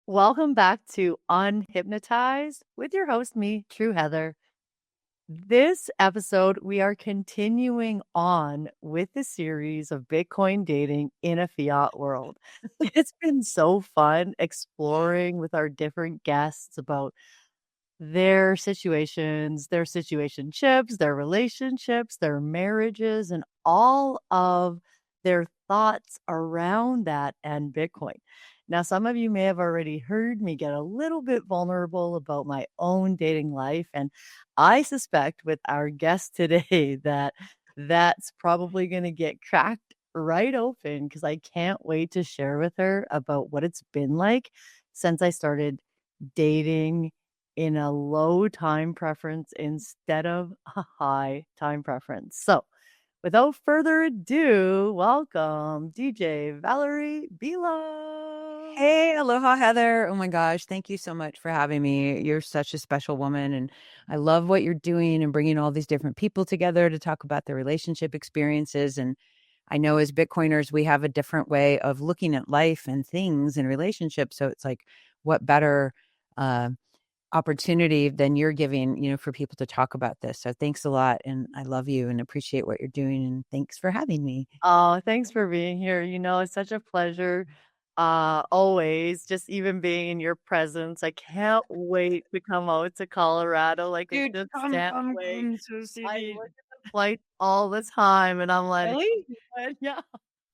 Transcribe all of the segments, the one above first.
Welcome back to UnHypnotized with your host, me, True Heather. This episode, we are continuing on with the series of Bitcoin dating in a fiat world. It's been so fun exploring with our different guests about their situations, their situationships, their relationships, their marriages, and all of their thoughts around that and Bitcoin. Now, some of you may have already heard me get a little bit vulnerable about my own dating life. And I suspect with our guest today that that's probably going to get cracked right open because I can't wait to share with her about what it's been like since I started dating in a low time preference instead of a high time preference. So, without further ado, welcome DJ Valerie B Love. Hey, aloha, Heather. Oh my gosh. Thank you so much for having me. You're such a special woman. And I love what you're doing and bringing all these different people together to talk about their relationship experiences. And I know as Bitcoiners, we have a different way of looking at life and things and relationships. So it's like, what better uh, opportunity than you're giving, for people to talk about this. So thanks a lot. And I love you and appreciate what you're doing. And thanks for having me. Oh, thanks for being here. It's such a pleasure. Always just even being in your presence. I can't wait to come out to Colorado. Like I Dude, just come, can't come, wait. come so I silly. look at the flights all the time and I'm like, Really? yeah.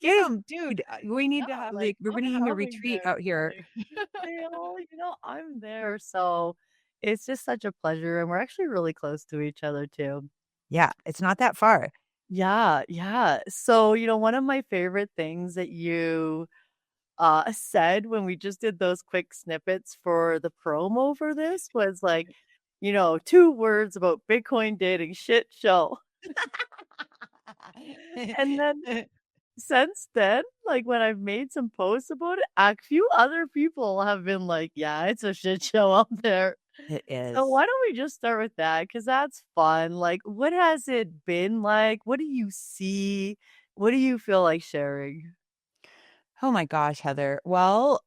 Get him, dude. We need Yeah, to have like we're I'm gonna have a coming retreat there. out here. Like, I'm there. So it's just such a pleasure. And we're actually really close to each other too. Yeah, it's not that far. Yeah, yeah. So, one of my favorite things that you said when we just did those quick snippets for the promo for this was like, two words about Bitcoin dating shit show. And then since then, like when I've made some posts about it, a few other people have been like, yeah, it's a shit show out there. It So is. why don't we just start with that? Because that's fun. Like, what has it been like? What do you see? What do you feel like sharing? Oh my gosh, Heather. Well,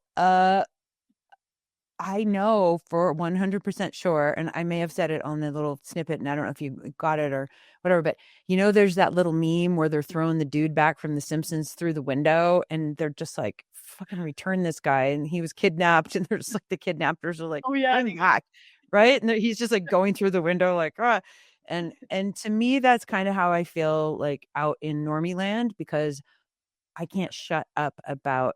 I know for 100% sure, and I may have said it on the little snippet, and I don't know if you got it or whatever, but there's that little meme where they're throwing the dude back from The Simpsons through the window, and they're just like, fucking return this guy. And he was kidnapped, and there's like the kidnappers are like, Oh yeah, bring him back. Right. And he's just like going through the window, like, ah. And to me, that's kind of how I feel like out in normie land, because I can't shut up about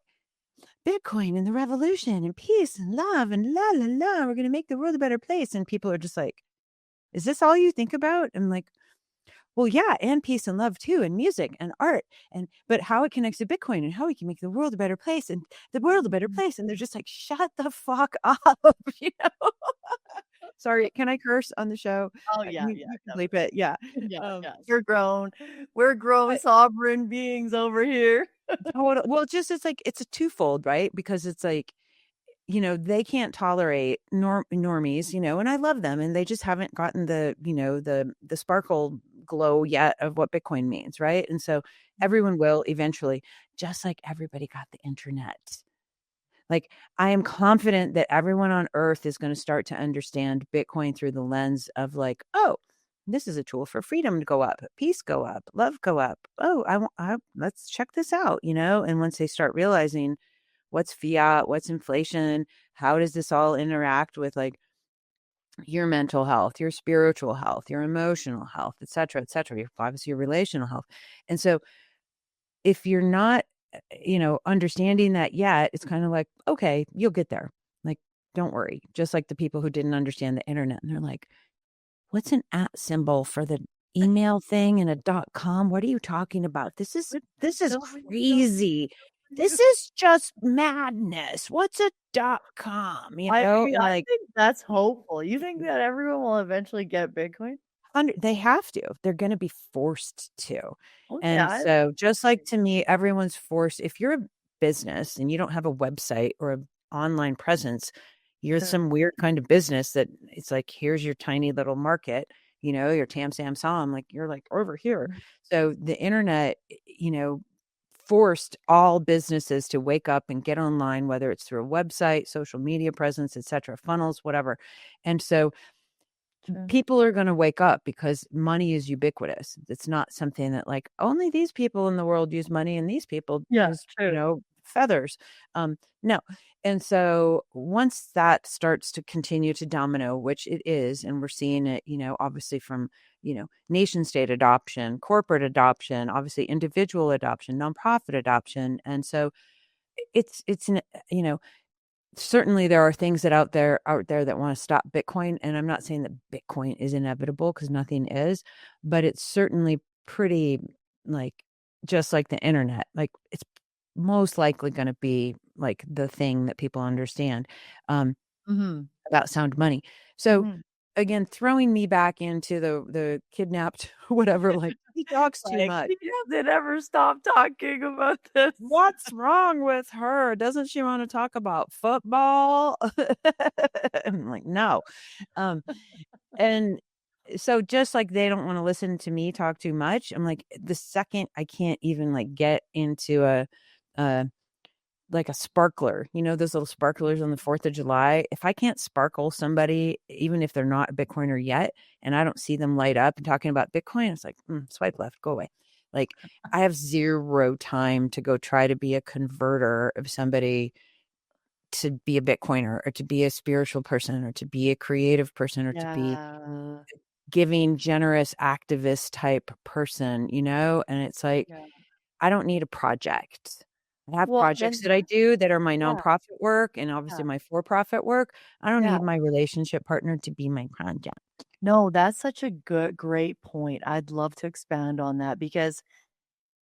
Bitcoin and the revolution and peace and love and la la la. We're going to make the world a better place. And people are just like, is this all you think about? I'm like, well, yeah, and peace and love too, and music and art, but how it connects to Bitcoin and how we can make the world a better place and the world a better place. And they're just like, shut the fuck up, you know. Sorry, can I curse on the show? oh yeah, You, yeah, you can bleep definitely. it, yeah. Yeah, Um, yeah. You're grown. We're grown but sovereign beings over here. well, just it's like it's a twofold, right? Because it's like, they can't tolerate normies, and I love them, and they just haven't gotten the sparkle glow yet of what Bitcoin means, right? And so everyone will eventually, just like everybody got the internet. Like, I am confident that everyone on earth is going to start to understand Bitcoin through the lens of like, oh, this is a tool for freedom to go up, peace go up, love go up. Oh, let's check this out, And once they start realizing what's fiat, what's inflation, how does this all interact with like your mental health, your spiritual health, your emotional health, et cetera, obviously your relational health. And so if you're not, understanding that yet, it's kind of like, okay, you'll get there. Like, don't worry. Just like the people who didn't understand the internet, and they're like, what's an at symbol for the email thing and a .com? What are you talking about? This is crazy. This is just madness. What's a .com? I Like, think that's hopeful. You think that everyone will eventually get Bitcoin? they have to. They're going to be forced to. Okay, And so, just like to me, everyone's forced. If you're a business and you don't have a website or an online presence, you're sure. some weird kind of business that it's like, here's your tiny little market, your Tam Sam Sam, like you're like over here. So the internet, forced all businesses to wake up and get online, whether it's through a website, social media presence, etc., funnels, whatever. And so True. people are going to wake up because money is ubiquitous. It's not something that like only these people in the world use money and these people Yeah, use, true. feathers. No. And so once that starts to continue to domino, which it is, and we're seeing it, obviously from, nation state adoption, corporate adoption, obviously individual adoption, nonprofit adoption. And so it's, you know, certainly there are things that out there that want to stop Bitcoin. And I'm not saying that Bitcoin is inevitable because nothing is, but it's certainly pretty like just like the internet. Like it's most likely going to be like the thing that people understand Mm-hmm. about sound money. So Mm-hmm. again, throwing me back into the kidnapped whatever, like he talks too Like, much. they never stop talking about this. What's wrong with her? Doesn't she want to talk about football? I'm like, no. Um, and so just like they don't want to listen to me talk too much, I'm like, the second I can't even like get into a like a sparkler, those little sparklers on the 4th of July. If I can't sparkle somebody, even if they're not a Bitcoiner yet, and I don't see them light up and talking about Bitcoin, it's like, swipe left, go away. Like I have zero time to go try to be a converter of somebody to be a Bitcoiner or to be a spiritual person or to be a creative person or to be Yeah. giving, generous, activist type person, and it's like, Yeah. I don't need a project. I have Well, projects then, that I do that are my yeah, nonprofit work and yeah, obviously my for-profit work. I don't yeah. need my relationship partner to be my project. No, that's such a great point. I'd love to expand on that because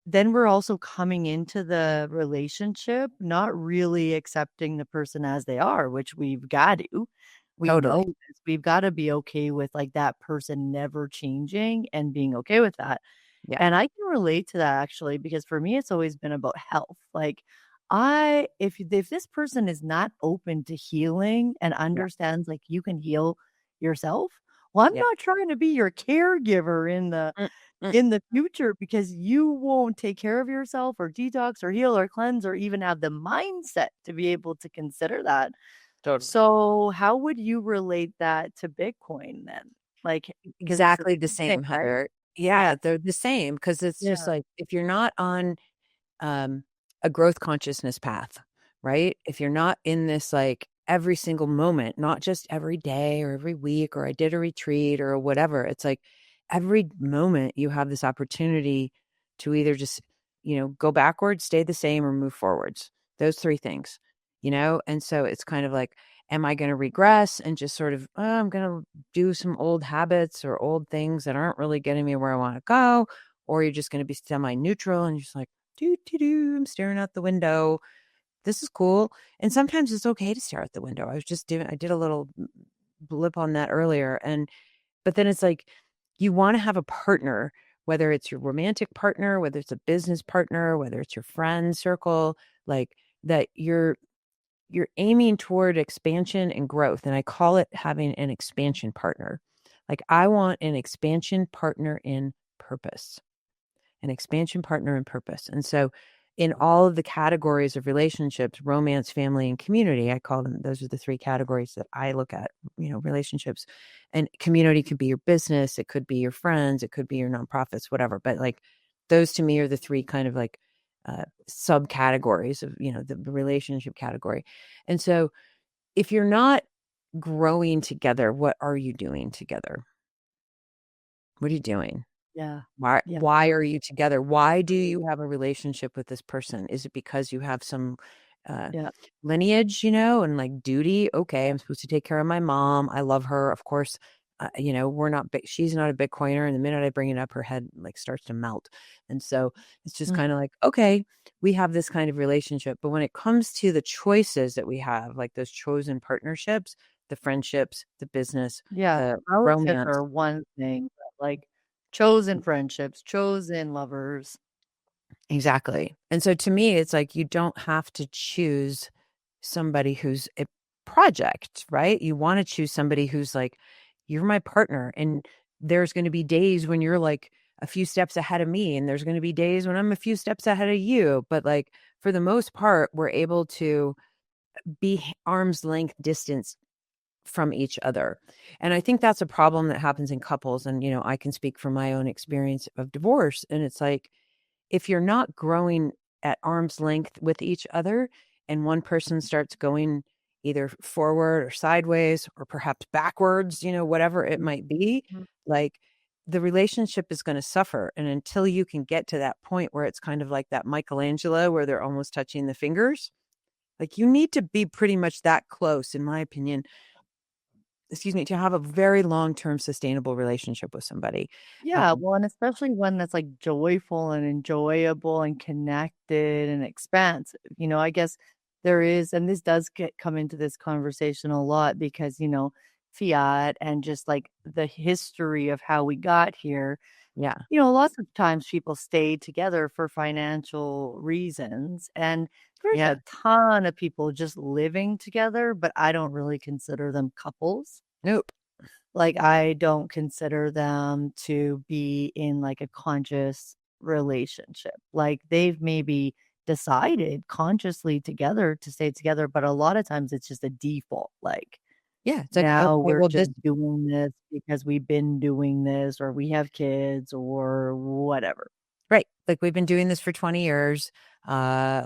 then we're also coming into the relationship, not really accepting the person as they are, which we've got to. We know Totally. this. We've got to be okay with like that person never changing and being okay with that. Yeah. And I can relate to that actually because for me it's always been about health. Like if this person is not open to healing and Yeah. understands like you can heal yourself, well, I'm Yeah. not trying to be your caregiver Mm, mm, in the future because you won't take care of yourself or detox or heal or cleanse or even have the mindset to be able to consider that. totally. So, how would you relate that to Bitcoin then? Like, because it's the Exactly the same thing, same, right? Heather. Yeah, they're the same because it's just Yeah. like if you're not on um, a growth consciousness path, right? If you're not in this like every single moment, not just every day or every week, or I did a retreat or whatever, it's like every moment you have this opportunity to either just, go backwards, stay the same, or move forwards. Those three things, And so it's kind of like, am I going to regress and just sort of, I'm going to do some old habits or old things that aren't really getting me where I want to go? Or you're just going to be semi neutral and you're just like, I'm staring out the window. This is cool. And sometimes it's okay to stare out the window. I did a little blip on that earlier. But then it's like, you want to have a partner, whether it's your romantic partner, whether it's a business partner, whether it's your friend circle, like that you're aiming toward expansion and growth. And I call it having an expansion partner. Like I want an expansion partner in purpose, an expansion partner in purpose. And so in all of the categories of relationships, romance, family, and community, I call them, those are the three categories that I look at, relationships. And community could be your business, it could be your friends, it could be your nonprofits, whatever. But like those to me are the three kind of like subcategories of, the relationship category. And so if you're not growing together, what are you doing together? What are you doing? Yeah. Why Yeah. why are you together? Why do you have a relationship with this person? Is it because you have some uh Yeah. lineage, and like duty? Okay, I'm supposed to take care of my mom. I love her. Of course, we're not she's not a Bitcoiner, and the minute I bring it up, her head like starts to melt. And so it's just Mm. kind of like, okay, we have this kind of relationship. But when it comes to the choices that we have, like those chosen partnerships, the friendships, the business, Yeah. the Relatives romance. are one thing, but like chosen friendships, chosen lovers. Exactly. And so to me, it's like you don't have to choose somebody who's a project, right? You want to choose somebody who's like, you're my partner. And there's going to be days when you're like a few steps ahead of me, and there's going to be days when I'm a few steps ahead of you. But like for the most part, we're able to be arm's length distance from each other. And I think that's a problem that happens in couples. And, I can speak from my own experience of divorce. And it's like, if you're not growing at arm's length with each other and one person starts going either forward or sideways or perhaps backwards, whatever it might be, Mhm. like the relationship is going to suffer. And until you can get to that point where it's kind of like that Michelangelo where they're almost touching the fingers, like you need to be pretty much that close, in my opinion, excuse me, to have a very long-term sustainable relationship with somebody. Yeah, well, and especially one that's, like, joyful and enjoyable and connected and expansive, I guess there is and this does come into this conversation a lot because, fiat and just, like, the history of how we got here, Yeah. lots of times people stay together for financial reasons, and there's Yeah. a ton of people just living together, but I don't really consider them couples. Nope. Like, I don't consider them to be in, like, a conscious relationship. Like, they've maybe decided consciously together to stay together, but a lot of times it's just a default, like, Yeah. It's like, now okay, we're well, this just doing this because we've been doing this or we have kids or whatever. right. Like we've been doing this for 20 years.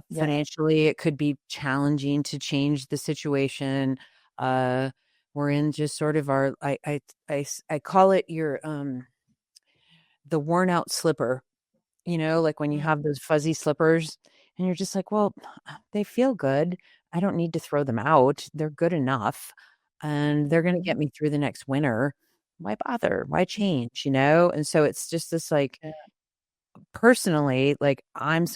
Yeah. Financially, it could be challenging to change the situation. Uh, we're in just sort of our, I call it the worn out slipper, like when you Mm, have those fuzzy slippers and you're just like, well, they feel good. I don't need to throw them out. They're good enough and they're going to mhm. get me through the next winter. Why bother? Why change? And so it's just this like, Yeah. personally, like I'm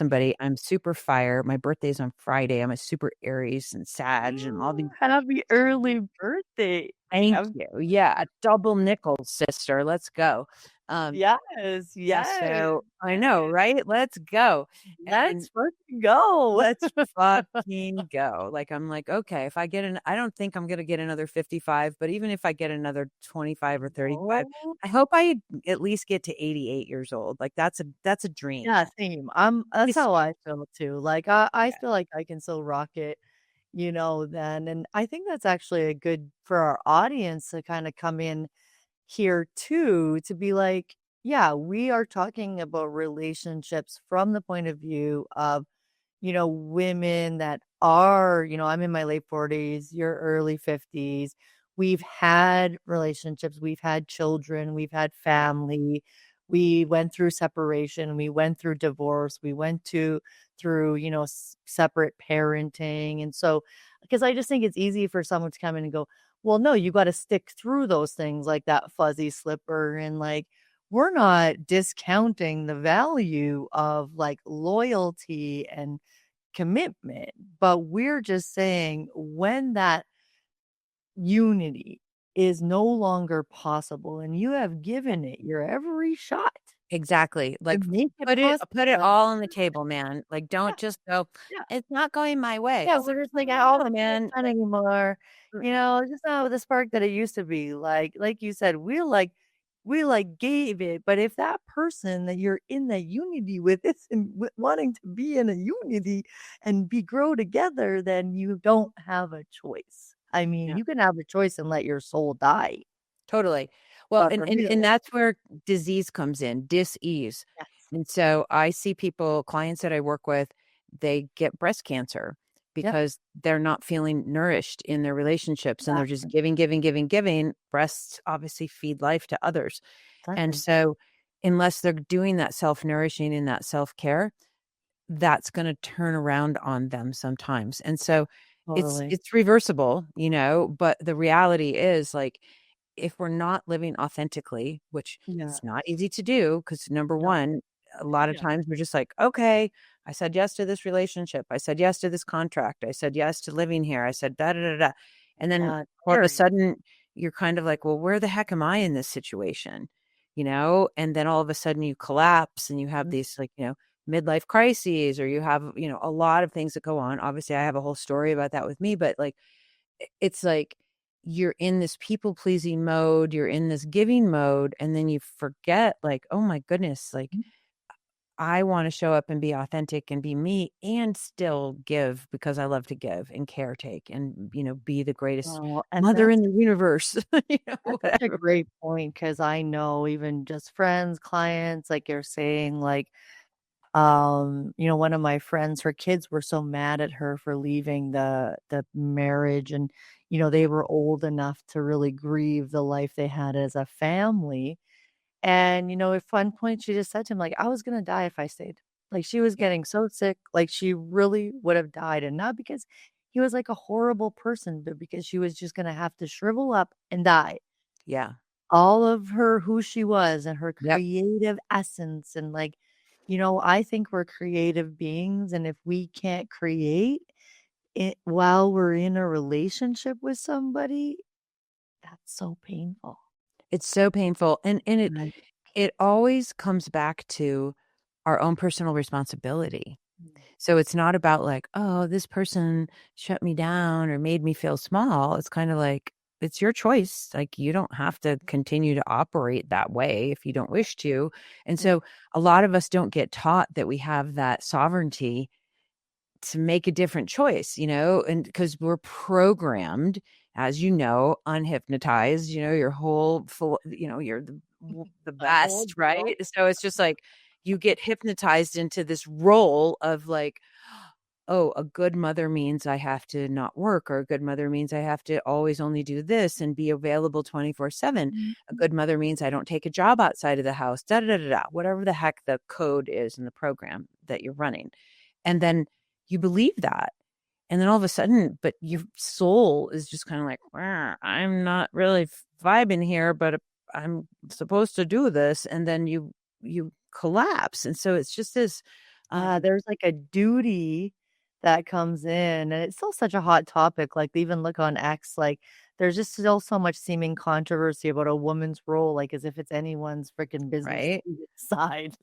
super fire. My birthday's on Friday. I'm a super Aries and Sag and all these. Happy early birthday. Thank Um, you. Yeah, double nickel, sister. Let's go. Um, yes, and yes, so I know, yes. right? Let's go. And Let's fucking go. let's fucking go. Like I'm like, okay, if I get I don't think I'm gonna get another 55, but even if I get another 25 or 35, Oh, I hope I at least get to 88 years old. Like that's a dream. yeah, same. That's It's how I feel too. Like I yeah. feel like I can still rock it, then. And I think that's actually a good for our audience to kind of come in here too, to be like, yeah, we are talking about relationships from the point of view of women that are, I'm in my late 40s, you're early 50s. We've had relationships, we've had children, we've had family. We went through separation, we went through divorce, we went through, separate parenting. And so, because I just think it's easy for someone to come in and go, well, no, you got to stick through those things like that fuzzy slipper and like we're not discounting the value of like loyalty and commitment, but we're just saying when that unity is no longer possible and you have given it your every shot Exactly. to Like make it possible. put it Like, all on the table, man. Like yeah, don't just go, yeah. it's not going my way. Yeah, It's like, we're just like, "Oh, no, it's not man. fun Like anymore." mm, It's just not the spark that it used to be. Like you said, we gave it, but if that person that you're in that unity with isn't wanting to be in a unity and be grow together, then you don't have a choice. I mean, yeah. you can have a choice and let your soul die, Totally. Well, but and for and real, and that's where disease comes in, dis-ease. yes. And so I see clients that I work with, they get breast cancer Yep, because they're not feeling nourished in their relationships and they're just exactly, giving, giving, giving, giving. Breasts obviously feed life to others. And exactly. so unless they're doing that self-nourishing and that self-care, that's gonna turn around on them sometimes. And so Totally. it's reversible, but the reality is like if we're not living authentically, which Yeah. it's not easy to do, because number No. one, a lot of Yeah. times we're just like, okay, I said yes to this relationship. I said yes to this contract. I said yes to living here. I said da da da da. And then Yeah, it's all of a scary. sudden you're kind of like, well, where the heck am I in this situation? And then all of a sudden you collapse and you have Mm, these like, midlife crises, or you have, a lot of things that go on. Obviously, I have a whole story about that with me, but like it's like you're in this people pleasing mode, you're in this giving mode, and then you forget, like, oh my goodness, like I want to show up and be authentic and be me and still give because I love to give and caretake and, be the greatest Oh, and mother in that's the universe, that's such a whatever. great point because I know even just friends, clients, like you're saying, like, one of my friends, her kids were so mad at her for leaving the marriage and, they were old enough to really grieve the life they had as a family. And, at one point she just said to him, like, I was gonna die if I stayed. Like she was Yeah. getting so sick, like she really would have died. And not because he was like a horrible person, but because she was just gonna have to shrivel up and die. Yeah. All of her who she was and her Yep. creative essence and like, I think we're creative beings, and if we can't create it while we're in a relationship with somebody, that's so painful. It's so painful. And it Right. it always comes back to our own personal responsibility. Mm. So it's not about like, oh, this person shut me down or made me feel small. It's kind of like, it's your choice. Like, you don't have to continue to operate that way if you don't wish to. And Mm. so a lot of us don't get taught that we have that sovereignty to make a different choice, and because we're programmed, as unhypnotized, your whole full, you're the I know, best, girl. right? So it's just like you get hypnotized into this role of like, oh, a good mother means I have to not work, or a good mother means I have to always only do this and be available 24/7. Mhm. A good mother means I don't take a job outside of the house, da da da da, whatever the heck the code is in the program that you're running. And then you believe that. And then all of a sudden, but your soul is just kind of like, "Wah, I'm not really vibing here, but I'm supposed to do this." And then you collapse. And so it's just this, um, There's like a duty that comes in, and it's still such a hot topic. Like, even look on X, like, there's just still so much seeming controversy about a woman's role, like, as if it's anyone's freaking business right. to decide.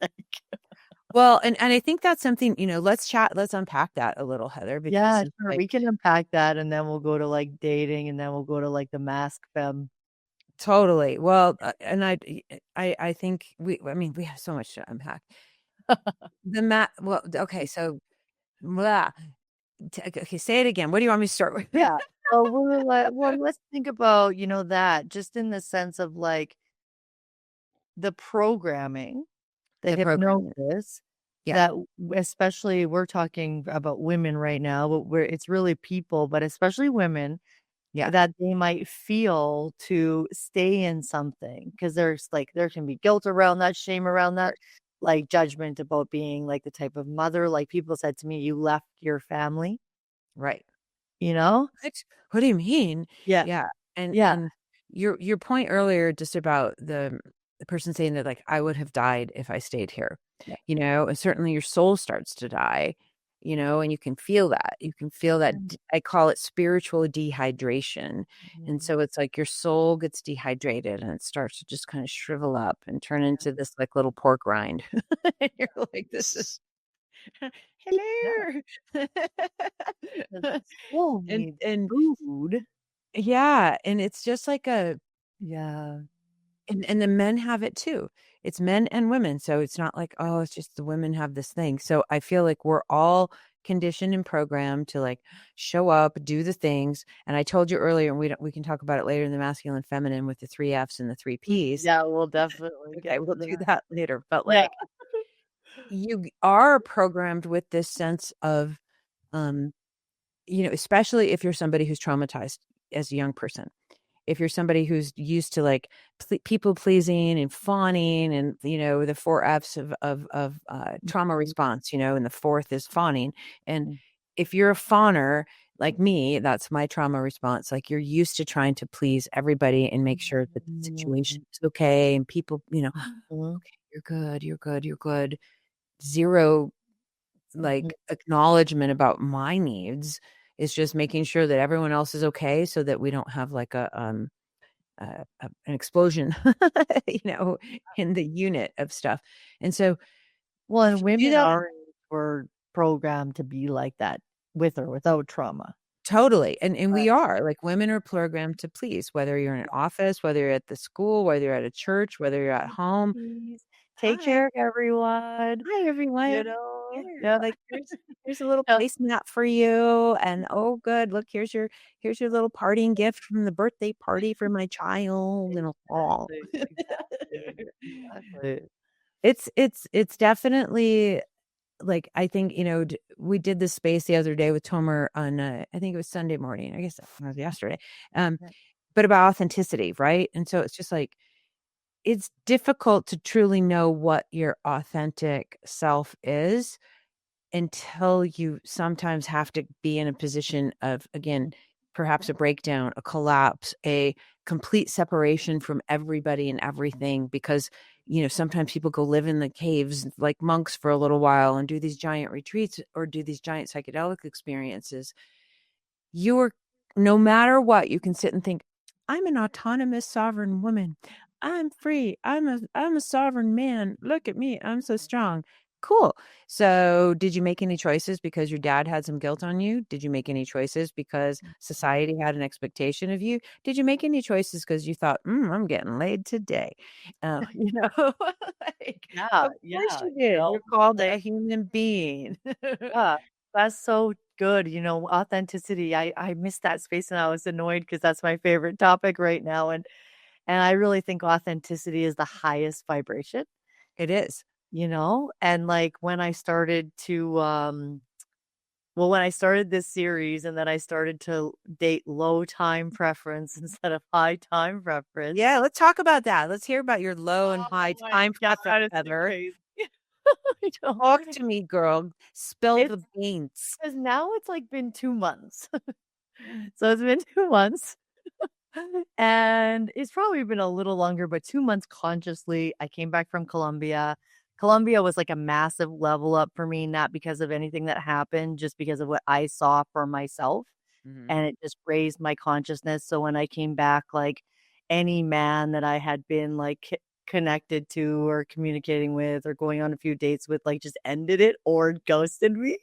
Well, and I think that's something, let's unpack that a little, Heather, because Yeah, it's sure. like, We can unpack that, and then we'll go to like dating, and then we'll go to like the mask femme. totally. Well, and I think I mean, we have so much to unpack. Well, okay, so blah. Okay, say it again. What do you want me to start with? Yeah. Well, we're like, well, let's think about, that just in the sense of like the programming, the The program. hypnosis Yeah. that especially we're talking about women right now, but it's really people, but especially women Yeah. that they might feel to stay in something because there's like there can be guilt around that, shame around that, Right. like judgment about being like the type of mother. Like people said to me, you left your family, Right. you know? What? What do you mean? Yeah. Yeah. And Yeah. and your point earlier just about the person saying that, like, I would have died if I stayed here, Yeah. and certainly your soul starts to die, and you can feel that. You can feel that. I call it spiritual dehydration. And Mhm. so it's like your soul gets dehydrated and it starts to just kind of shrivel up and turn into this like little pork rind. And you're like, this is Yeah. hello. 'Cause the soul and needs and food. yeah, and it's just like a Yeah. and the men have it too. It's men and women, so it's not like, "Oh, it's just the women have this thing." So I feel like we're all conditioned and programmed to, like, show up, do the things, and I told you earlier, and we can talk about it later in the masculine, feminine with the 3 Fs and the 3 Ps. Yeah, we'll definitely Okay, get we'll to do that. that later, but, Yeah. like, you are programmed with this sense of, um, especially if you're somebody who's traumatized as a young person. If you're somebody who's used to like people pleasing and fawning and the 4 F's of trauma Mhm. response, and the fourth is fawning. And Mhm. if you're a fawner like me, that's my trauma response. Like, you're used to trying to please everybody and make sure that the situation is okay and people, Mhm. okay, you're good, you're good, you're good. Zero Mhm. like acknowledgement about my needs. Is just making sure that everyone else is okay so that we don't have like an explosion, you know, in the unit of stuff. And so Well, if and you do women that, are were programmed to be like that with or without trauma. Totally. And But we are like women are programmed to please, whether you're in an office, whether you're at the school, whether you're at a church, whether you're at home. please take Hi. care of everyone, Hi you everyone. know? Here. Yeah. Like here's a little Yeah. placemat for you. And oh good, look, here's your little parting gift from the birthday party for my child and all. Exactly, exactly, exactly. It's definitely like I think, we did this space the other day with Tomer on I think it was Sunday morning. I guess that was yesterday. Um, Yeah. but about authenticity, right? And so it's just like it's difficult to truly know what your authentic self is until you sometimes have to be in a position of, again, perhaps a breakdown, a collapse, a complete separation from everybody and everything. Because, sometimes people go live in the caves like monks for a little while and do these giant retreats or do these giant psychedelic experiences. You're No matter what, you can sit and think, I'm an autonomous sovereign woman. I'm free. I'm a sovereign man. Look at me. I'm so strong. Cool. So, did you make any choices because your dad had some guilt on you? Did you make any choices because society had an expectation of you? Did you make any choices because you thought, I'm getting laid today? Like, Yeah, of course yeah, you did. You're called that a human being. yeah, that's so good, authenticity, I missed that space and I was annoyed because that's my favorite topic right now, and I really think authenticity is the highest vibration, It is. and, like, when I started to, well, when I started this series and then I started to date low time preference instead of high time preference. Yeah, let's talk about that. Let's hear about your low and Oh high my time god, preference, it's been Heather. crazy. I know. Talk to me, girl. Spill It's the beans. 'cause now it's, like, been 2 months. So it's been 2 months, and it's probably been a little longer, but 2 months consciously. I came back from Colombia. Colombia was, like, a massive level up for me, not because of anything that happened, just because of what I saw for myself, Mhm. and it just raised my consciousness, so when I came back, like, any man that I had been, like, connected to or communicating with or going on a few dates with, like, just ended it or ghosted me.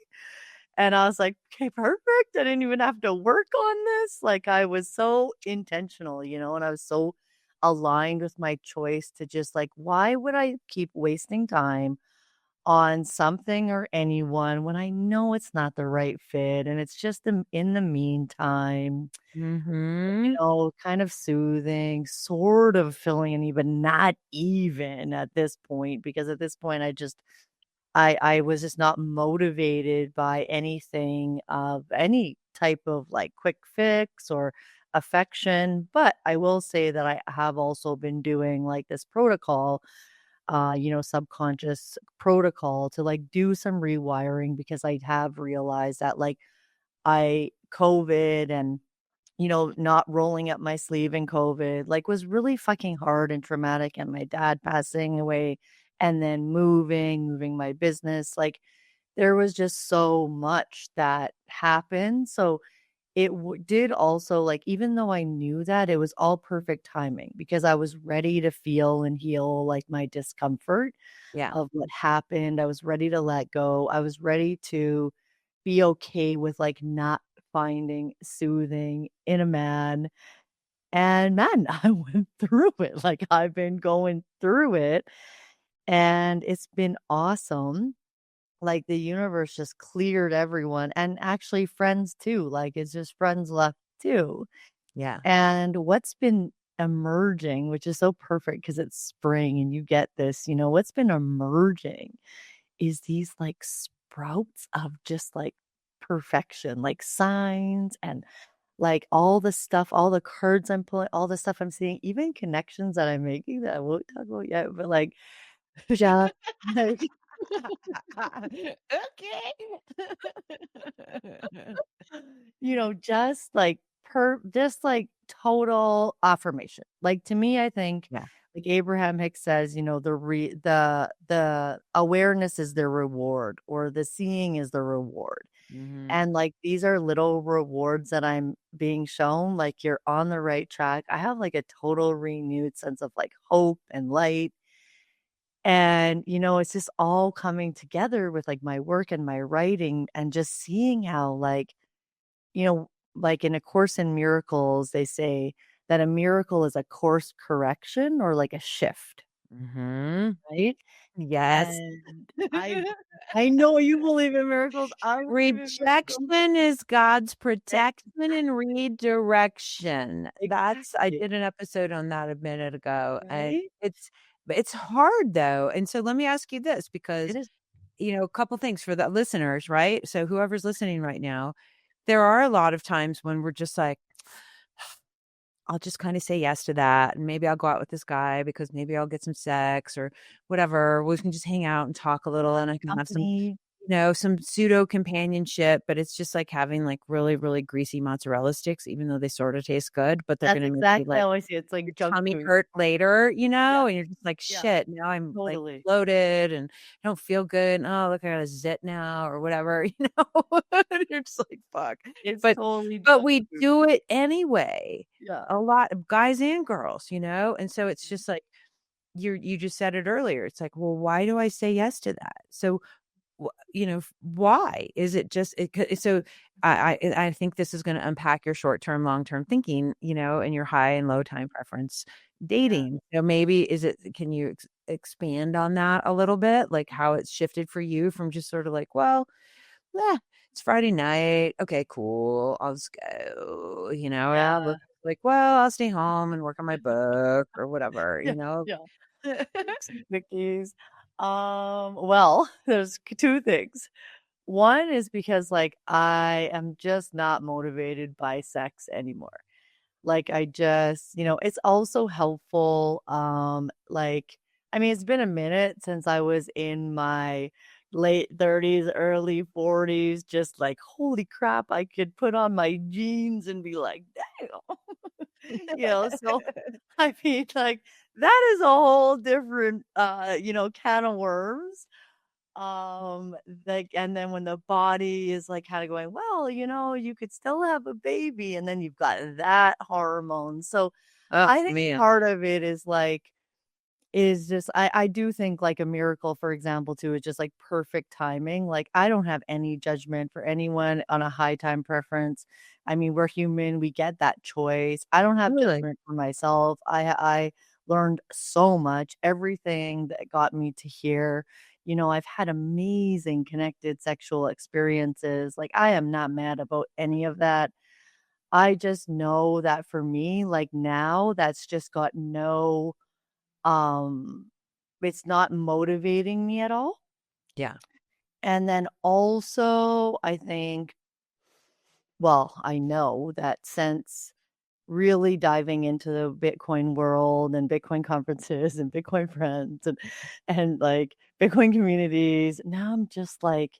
And I was like, "Okay, perfect. I didn't even have to work on this." Like, I was so intentional, and I was so aligned with my choice to just like, why would I keep wasting time on something or anyone when I know it's not the right fit and it's just in the meantime, Mhm. kind of soothing, sort of filling a need, but not even at this point because at this point I was just not motivated by anything of any type of, like, quick fix or affection, but I will say that I have also been doing, like, this protocol, subconscious protocol to, like, do some rewiring because I have realized that, like, I COVID and not rolling up my sleeve in COVID, like, was really fucking hard and traumatic, and my dad passing away and then moving my business, like, there was just so much that happened, so it did also, like, even though I knew that, it was all perfect timing because I was ready to feel and heal, like, my discomfort Yeah. of what happened, I was ready to let go, I was ready to be okay with, like, not finding soothing in a man, and man, I went through it, like, I've been going through it, and it's been awesome, like, the universe just cleared everyone, and actually friends too, like, it's just friends left too, Yeah. and what's been emerging, which is so perfect because it's spring and you get this, what's been emerging is these, like, sprouts of just, like, perfection, like, signs and, like, all the stuff, all the cards I'm pulling, all the stuff I'm seeing, even connections that I'm making that I won't talk about yet, but, like, just, like, Okay. just, like, just, like, total affirmation. Like, to me, I think, Yeah. like Abraham Hicks says, the awareness is the reward or the seeing is the reward. Mhm. And, like, these are little rewards that I'm being shown, like, you're on the right track. I have, like, a total renewed sense of, like, hope and light, and, it's just all coming together with, like, my work and my writing and just seeing how, like, you know, like in A Course in Miracles, they say that a miracle is a course correction or like a shift, Mhm. right? Yes. And I know you believe in miracles. I believe in miracles. Rejection is God's protection and redirection. I Exactly. did an episode on that a minute ago, and Right? it's hard though. And so let me ask you this, It because, is. a couple things for the listeners, right? So whoever's listening right now, there are a lot of times when we're just like, I'll just kind of say yes to that. And maybe I'll go out with this guy because maybe I'll get some sex or whatever. We can just hang out and talk a little, and I can have some, Company. some pseudo companionship, but it's just like having like really, really greasy mozzarella sticks, even though they sort of taste good, but they're That's going to make you exactly like how I see it. It's your like junk tummy food. hurt later, Yeah, and you're just like, yeah, shit, now I'm like totally. bloated and I don't feel good. And, oh, look, I got a zit now or whatever, and you're just like, fuck. It's But, totally but junk we food. do it anyway, Yeah. a lot of guys and girls, and so it's just like you just said it earlier. It's like, well, why do I say yes to that? So why is it just so I think this is going to unpack your short-term, long-term thinking, and your high and low time preference Yeah. dating. So maybe can you expand on that a little bit, like how it's shifted for you from just sort of like, well, yeah, it's Friday night. Okay, cool. I'll just go, Yeah. look like, well, I'll stay home and work on my book or whatever, Yeah. Yeah. Some cookies. Well, there's two things. One is because like I am just not motivated by sex anymore. Like I just, it's also helpful. Like I mean, it's been a minute since I was in my late 30s, early 40s, just like holy crap, I could put on my jeans and be like, damn. So I mean like that is a whole different can of worms. Like, and then when the body is like kind of going, well, you could still have a baby, and then you've got that hormone. So Oh I think man. part of it is just I do think like a miracle, for example, too, is just like perfect timing. Like I don't have any judgment for anyone on a high time preference. I mean, we're human, we get that choice. I don't have Really? judgment for myself. I learned so much, everything that got me to here. I've had amazing connected sexual experiences. Like I am not mad about any of that. I just know that for me, like now that's just got no um, it's not motivating me at all. Yeah. And then also, I think, well, I know that since really diving into the Bitcoin world and Bitcoin conferences and Bitcoin friends and like Bitcoin communities, now I'm just like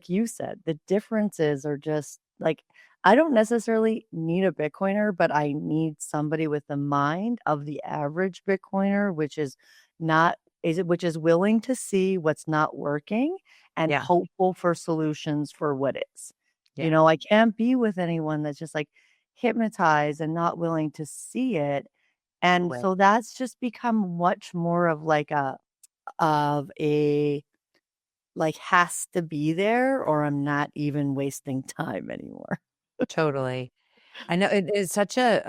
you said, the differences are just like I don't necessarily need a Bitcoiner, but I need somebody with the mind of the average Bitcoiner, which is willing to see what's not working and Yeah. hopeful for solutions for what is. Yeah. I can't be with anyone that's just like hypnotized and not willing to see it. And Right. so that's just become much more of like a like has to be there or I'm not even wasting time anymore. Totally. I know it is such a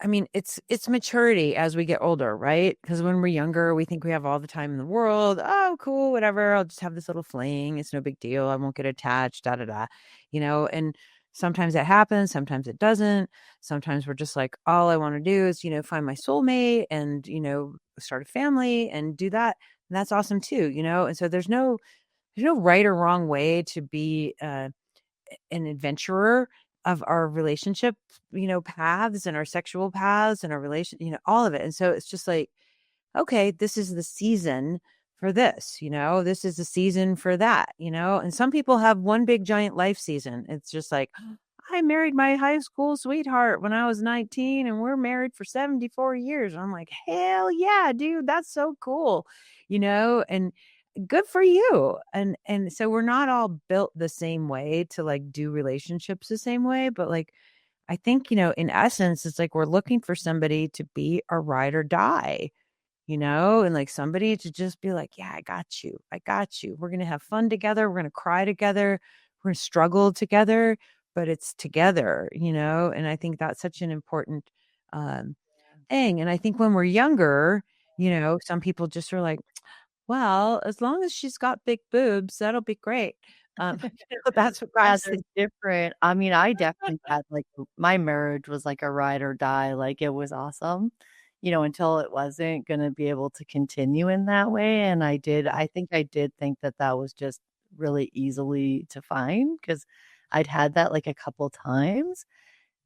I mean, it's maturity as we get older, right? Because when we're younger, we think we have all the time in the world. Oh, cool, whatever. I'll just have this little fling. It's no big deal. I won't get attached, da da da. And sometimes it happens, sometimes it doesn't. Sometimes we're just like, all I want to do is, find my soulmate and, start a family and do that. And that's awesome too. And so there's no right or wrong way to be an adventurer of our relationship, paths and our sexual paths and our relation, all of it. And so it's just like, okay, this is the season for this, this is the season for that, and some people have one big giant life season. It's just like, I married my high school sweetheart when I was 19 and we're married for 74 years. And I'm like, hell yeah, dude, that's so cool, and good for you. And so we're not all built the same way to like do relationships the same way, but like I think, in essence, it's like we're looking for somebody to be a ride or die, and like somebody to just be like, yeah, I got you. I got you. We're going to have fun together. We're going to cry together. We're going to struggle together. but it's together, and I think that's such an important um, thing. And I think when we're younger, some people just are like, well, as long as she's got big boobs, that'll be great. That's what Yeah, guys there's think. different I mean, I definitely had, like my marriage was like a ride or die, like, it was awesome, until it wasn't gonna be able to continue in that way, and I did think that that was just really easily to find because 'cause I'd had that, like, a couple times,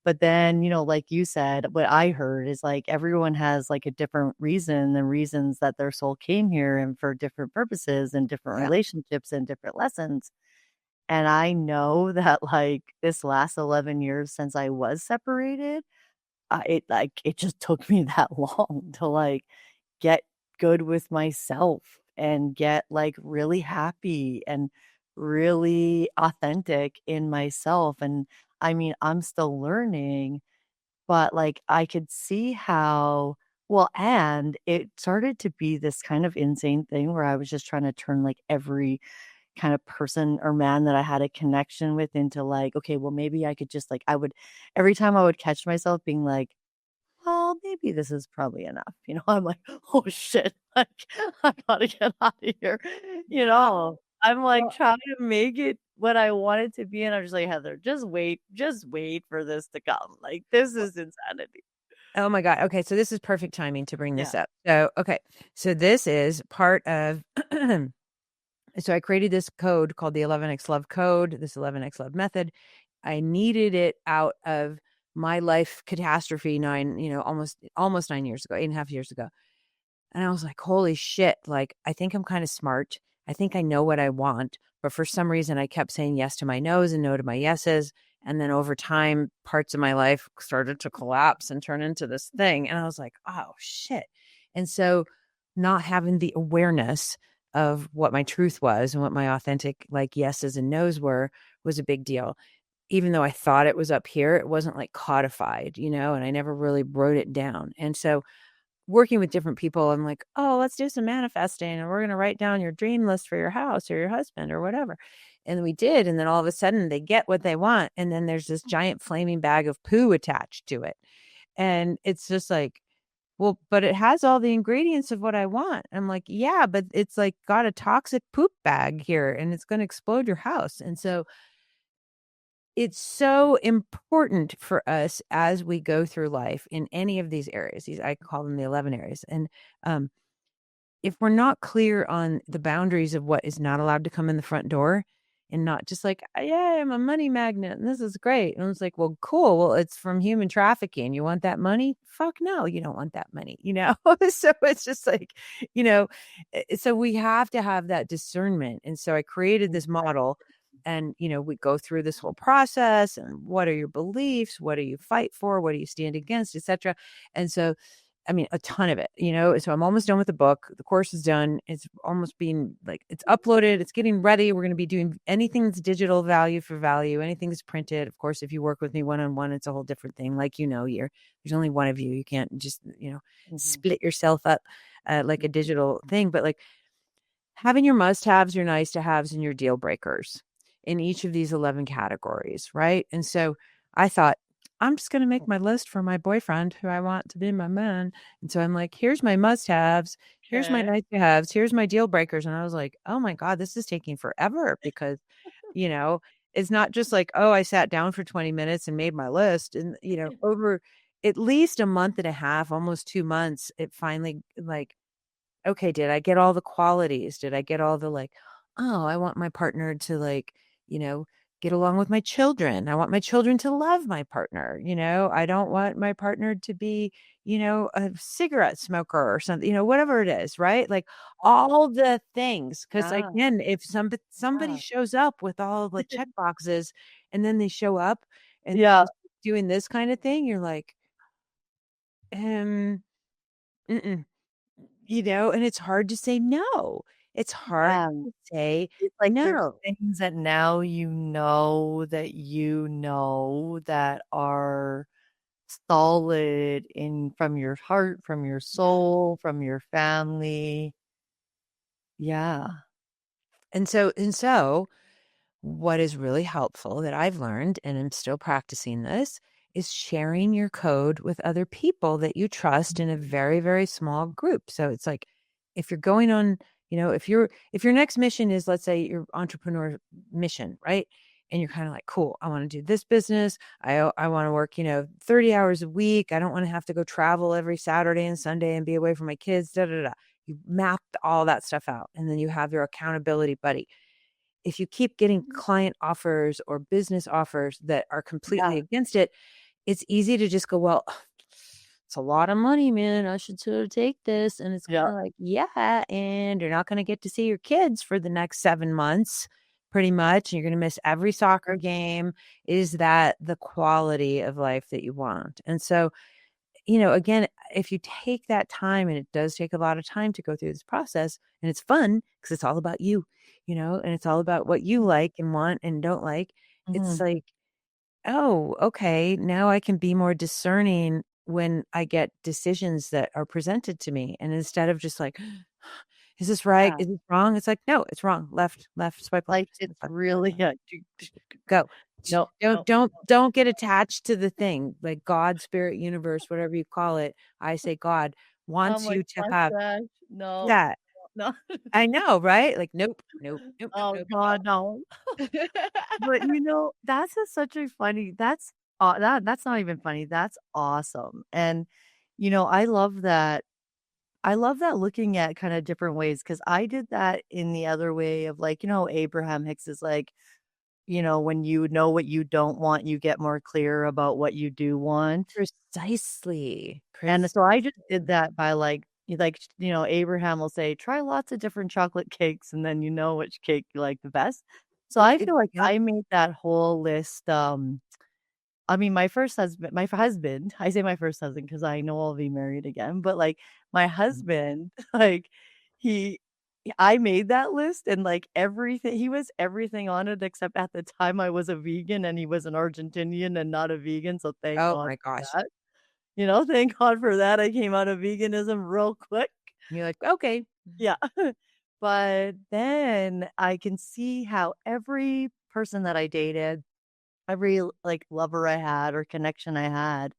but then, like you said, what I heard is, like, everyone has, like, a different reason and reasons that their soul came here and for different purposes and different Yeah. relationships and different lessons. And I know that, like, this last 11 years since I was separated, it just took me that long to, like, get good with myself and get, like, really happy and really authentic in myself, and, I mean, I'm still learning, but, like, I could see how well, and it started to be this kind of insane thing where I was just trying to turn, like, every kind of person or man that I had a connection with into like, okay, well, maybe I could just like I would every time I would catch myself being like, well, maybe this is probably enough. I'm like, oh shit, like I gotta get out of here. I'm like Well, trying to make it what I want it to be. And I'm just like, Heather, just wait for this to come. Like this is insanity. oh my God. Okay. So this is perfect timing to bring this Yeah. up. So, okay. So this is part of, so I created this code called the 11x Love Code, this 11x Love method. I needed it out of my life catastrophe almost 9 years ago, 8.5 years ago. And I was like, holy shit. Like, I think I'm kind of smart. I think I know what I want. But for some reason, I kept saying yes to my no's and no to my yeses. And then over time, parts of my life started to collapse and turn into this thing. And I was like, oh shit. And so, not having the awareness of what my truth was and what my authentic, like, yeses and nos were was a big deal. Even though I thought it was up here, it wasn't like codified, and I never really wrote it down. And so, working with different people, I'm like, oh, let's do some manifesting and we're going to write down your dream list for your house or your husband or whatever. And we did. And then all of a sudden they get what they want. And then there's this giant flaming bag of poo attached to it. And it's just like, well, but it has all the ingredients of what I want. I'm like, yeah, but it's like got a toxic poop bag here and it's going to explode your house. And so it's so important for us as we go through life in any of these areas. I call them the 11 areas. And um, if we're not clear on the boundaries of what is not allowed to come in the front door and not just like, yeah, I'm a money magnet and this is great. And it's like, well, cool. Well, it's from human trafficking. You want that money? Fuck no, you don't want that money, So it's just like, you know, so we have to have that discernment. And so I created this model and, we go through this whole process and what are your beliefs? What do you fight for? What do you stand against, etc. And so I mean, a ton of it, So I'm almost done with the book. The course is done. It's almost being like, it's uploaded. It's getting ready. We're going to be doing anything that's digital value for value, anything that's printed. Of course, if you work with me one-on-one, it's a whole different thing. Like, there's only one of you. You can't just, Mhm. split yourself up like a digital thing. But like having your must-haves, your nice-to-haves, and your deal breakers in each of these 11 categories, right? And so I thought, I'm just going to make my list for my boyfriend who I want to be my man. And so I'm like, here's my must-haves, here's my Okay. nice-to-haves, here's my deal breakers. And I was like, oh my God, this is taking forever because, you know, it's not just like, oh, I sat down for 20 minutes and made my list. And, over at least a month and a half, almost 2 months, it finally like, okay, did I get all the qualities? Did I get all the like, oh, I want my partner to like, you know, get along with my children. I want my children to love my partner. I don't want my partner to be, a cigarette smoker or something, whatever it is, right? Like all the things. Cause Yeah. again, if somebody Yeah. shows up with all the check boxes and then they show up and Yeah. just doing this kind of thing, you're like, um, mm-mm. And it's hard to say no. It's hard Yeah. to say It's like there's no. things that now that are solid in from your heart, from your soul, from your family. Yeah. And so what is really helpful that I've learned, and I'm still practicing this, is sharing your code with other people that you trust in a very, very small group. So it's like, if you're going on, if your next mission is, let's say, your entrepreneur mission, right? And you're kind of like, cool, I want to do this business. I want to work, 30 hours a week. I don't want to have to go travel every Saturday and Sunday and be away from my kids. Da da da. You map all that stuff out, and then you have your accountability buddy. If you keep getting client offers or business offers that are completely Yeah. against it, it's easy to just go, well, it's a lot of money, man. I should sort of take this. And it's Yeah. kind of like, yeah. And you're not going to get to see your kids for the next 7 months, pretty much. And you're going to miss every soccer game. Is that the quality of life that you want? And so, again, if you take that time, and it does take a lot of time to go through this process, and it's fun because it's all about you, and it's all about what you like and want and don't like. It's Mhm. like, oh, okay, now I can be more discerning when I get decisions that are presented to me. And instead of just like, is this right? Yeah. Is it wrong? It's like, no, it's wrong. Left, left, swipe left, Like, swipe it's left, really yeah. go. No, Don't no, don't don't get attached to the thing, like God, spirit, universe, whatever you call it. I say God I'm wants like, you to have mustache. No, that. no. I know, right? Like, nope, nope, nope, nope, Oh nope. god, no. But, that's such a funny that's not even funny, that's awesome, and, I love that looking at kinda different ways because I did that in the other way of, like, Abraham Hicks is like, when you know what you don't want, you get more clear about what you do want. Precisely. And so I just Precisely. did that by, Abraham will say, "Try lots of different chocolate cakes, and then you know which cake you like the best." So I feel like Yep. I made that whole list, I mean, my husband I say my first husband because I know I'll be married again, but, my husband, he I made that list and, everything he was everything on it except at the time I was a vegan and he was an Argentinian and not a vegan, so thank Oh God my for gosh. that. Thank God for that, I came out of veganism real quick. You're like, okay. Yeah. But then I can see how every person that I dated, every, lover I had or connection I had,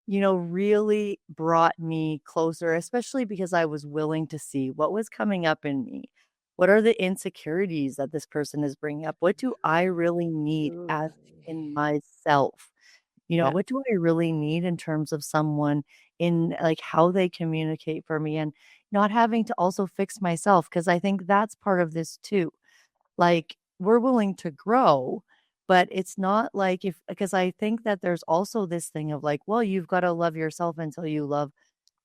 really brought me closer, especially because I was willing to see what was coming up in me. What are the insecurities that this person is bringing up? What do I really need as Absolutely. in myself? Yeah. What do I really need in terms of someone in how they communicate for me and not having to also fix myself? Because I think that's part of this too. We're willing to grow, but it's not like if because I think that there's also this thing of well, you've got to love yourself until you love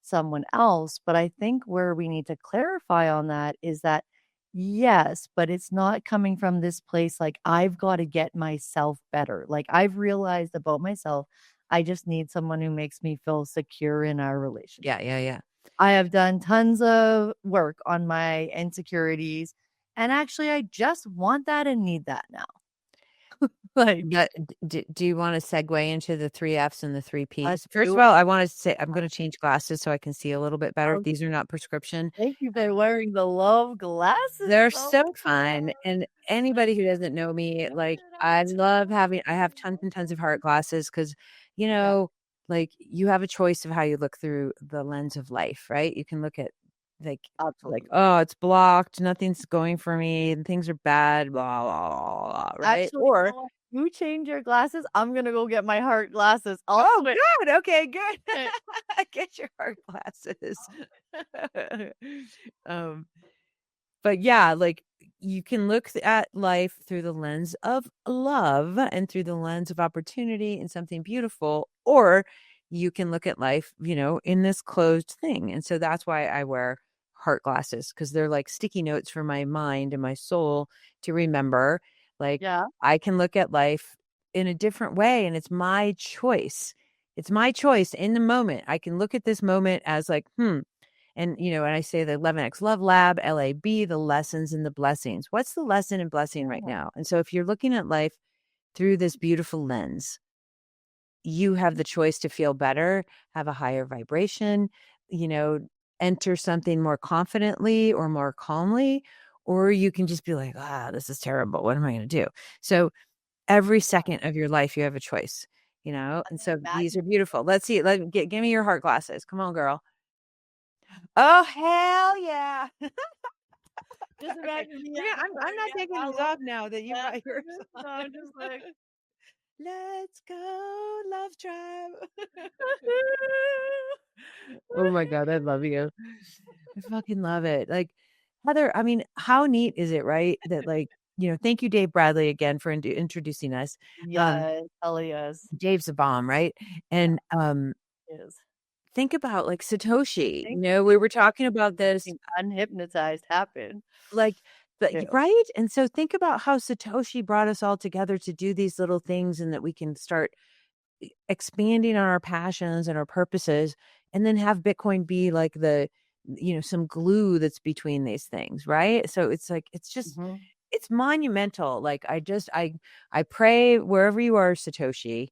someone else. But I think where we need to clarify on that is that yes, but it's not coming from this place I've got to get myself better. I've realized about myself, I just need someone who makes me feel secure in our Yeah. relationship. Yeah. Yeah. I have done tons of work on my insecurities, and actually, I just want that and need that now. Like, But do you want to segue into the three F's and the three let's P's? First do of it. all, I want to say I'm going to change glasses so I can see a little bit better. Oh, These are not prescription. thank you for wearing the love glasses They're so so much. fun, and anybody who doesn't know me, Check like, it I have tons and tons of heart glasses because, Yeah, you have a choice of how you look through the lens of life, right? You can look at, like, absolutely. "Oh, it's blocked, nothing's going for me, and things are bad, blah, blah, blah, blah," right? Actually, you Or, know what? You change your glasses, I'm gonna go get my heart glasses. I'll "Oh, switch. good, okay, good. Get your heart glasses." Um But yeah, like, you can look at life through the lens of love and through the lens of opportunity and something beautiful, or you can look at life, in this closed thing. And so that's why I wear heart glasses, because they're like sticky notes for my mind and my soul to remember. Like, Yeah. I can look at life in a different way, and it's my choice. It's my choice in the moment. I can look at this moment as like, and I say the 11X Love Lab, LAB, the lessons and the blessings. What's the lesson and blessing right Yeah. now? And so if you're looking at life through this beautiful lens, you have the choice to feel better, have a higher vibration, you know, enter something more confidently or more calmly, or you can just be like, this is terrible. What am I going to do? So every second of your life, you have a choice, and so these are beautiful. Let's see. Give me your heart glasses. Come on, girl. Oh, hell yeah. Just imagine me. I'm not taking these off now that you got yours. No, I'm just like, let's go, love tribe. Oh my God, I love you. I fucking love it. Like, Heather, I mean, how neat is it, right? That thank you, Dave Bradley, again for introducing us. yes, hell yes. Dave's a bomb, right? And Yes. think about like Satoshi. Thank We were talking about this, Unhypnotized happened. like, Yeah. right? And so think about how Satoshi brought us all together to do these little things, and that we can start expanding on our passions and our purposes, and then have Bitcoin be like some glue that's between these things, right? So it's like, it's just, Mhm. it's monumental. Like, I pray wherever you are, Satoshi,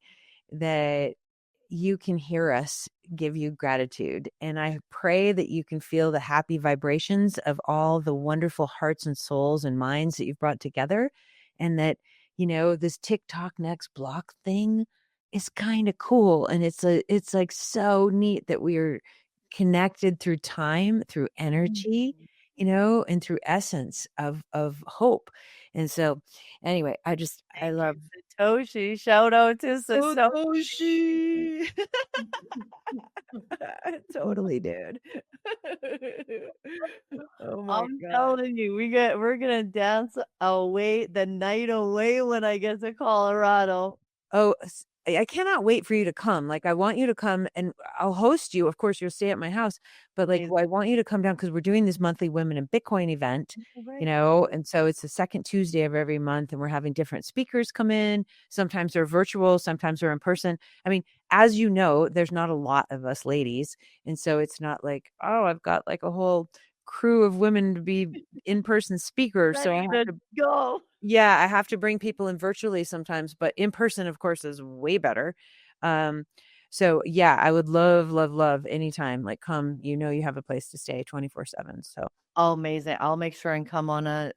that you can hear us give you gratitude. And I pray that you can feel the happy vibrations of all the wonderful hearts and souls and minds that you've brought together. And that, this TikTok next block thing is kind of cool. And it's like so neat that we're connected through time, through energy, and through essence of hope. And so anyway, I love Satoshi. Shout out to Satoshi. Totally, dude. Oh my I'm God. telling you, we're gonna dance away the night away when I get to Colorado. Oh, I cannot wait for you to come. Like, I want you to come, and I'll host you. Of course, you'll stay at my house, but like, Amazing. I want you to come down because we're doing this monthly Women in Bitcoin event, Right. and so it's the second Tuesday of every month, and we're having different speakers come in. Sometimes they're virtual, sometimes they're in person. I mean, as you know, there's not a lot of us ladies. And so it's not like, oh, I've got like a whole crew of women to be in-person speakers. So I Ready have to to go. Yeah, I have to bring people in virtually sometimes, but in person, of course, is way better. Um, so yeah, I would love, love, love anytime. Like, come, you have a place to stay 24/7. So Oh, amazing. I'll make sure and come on then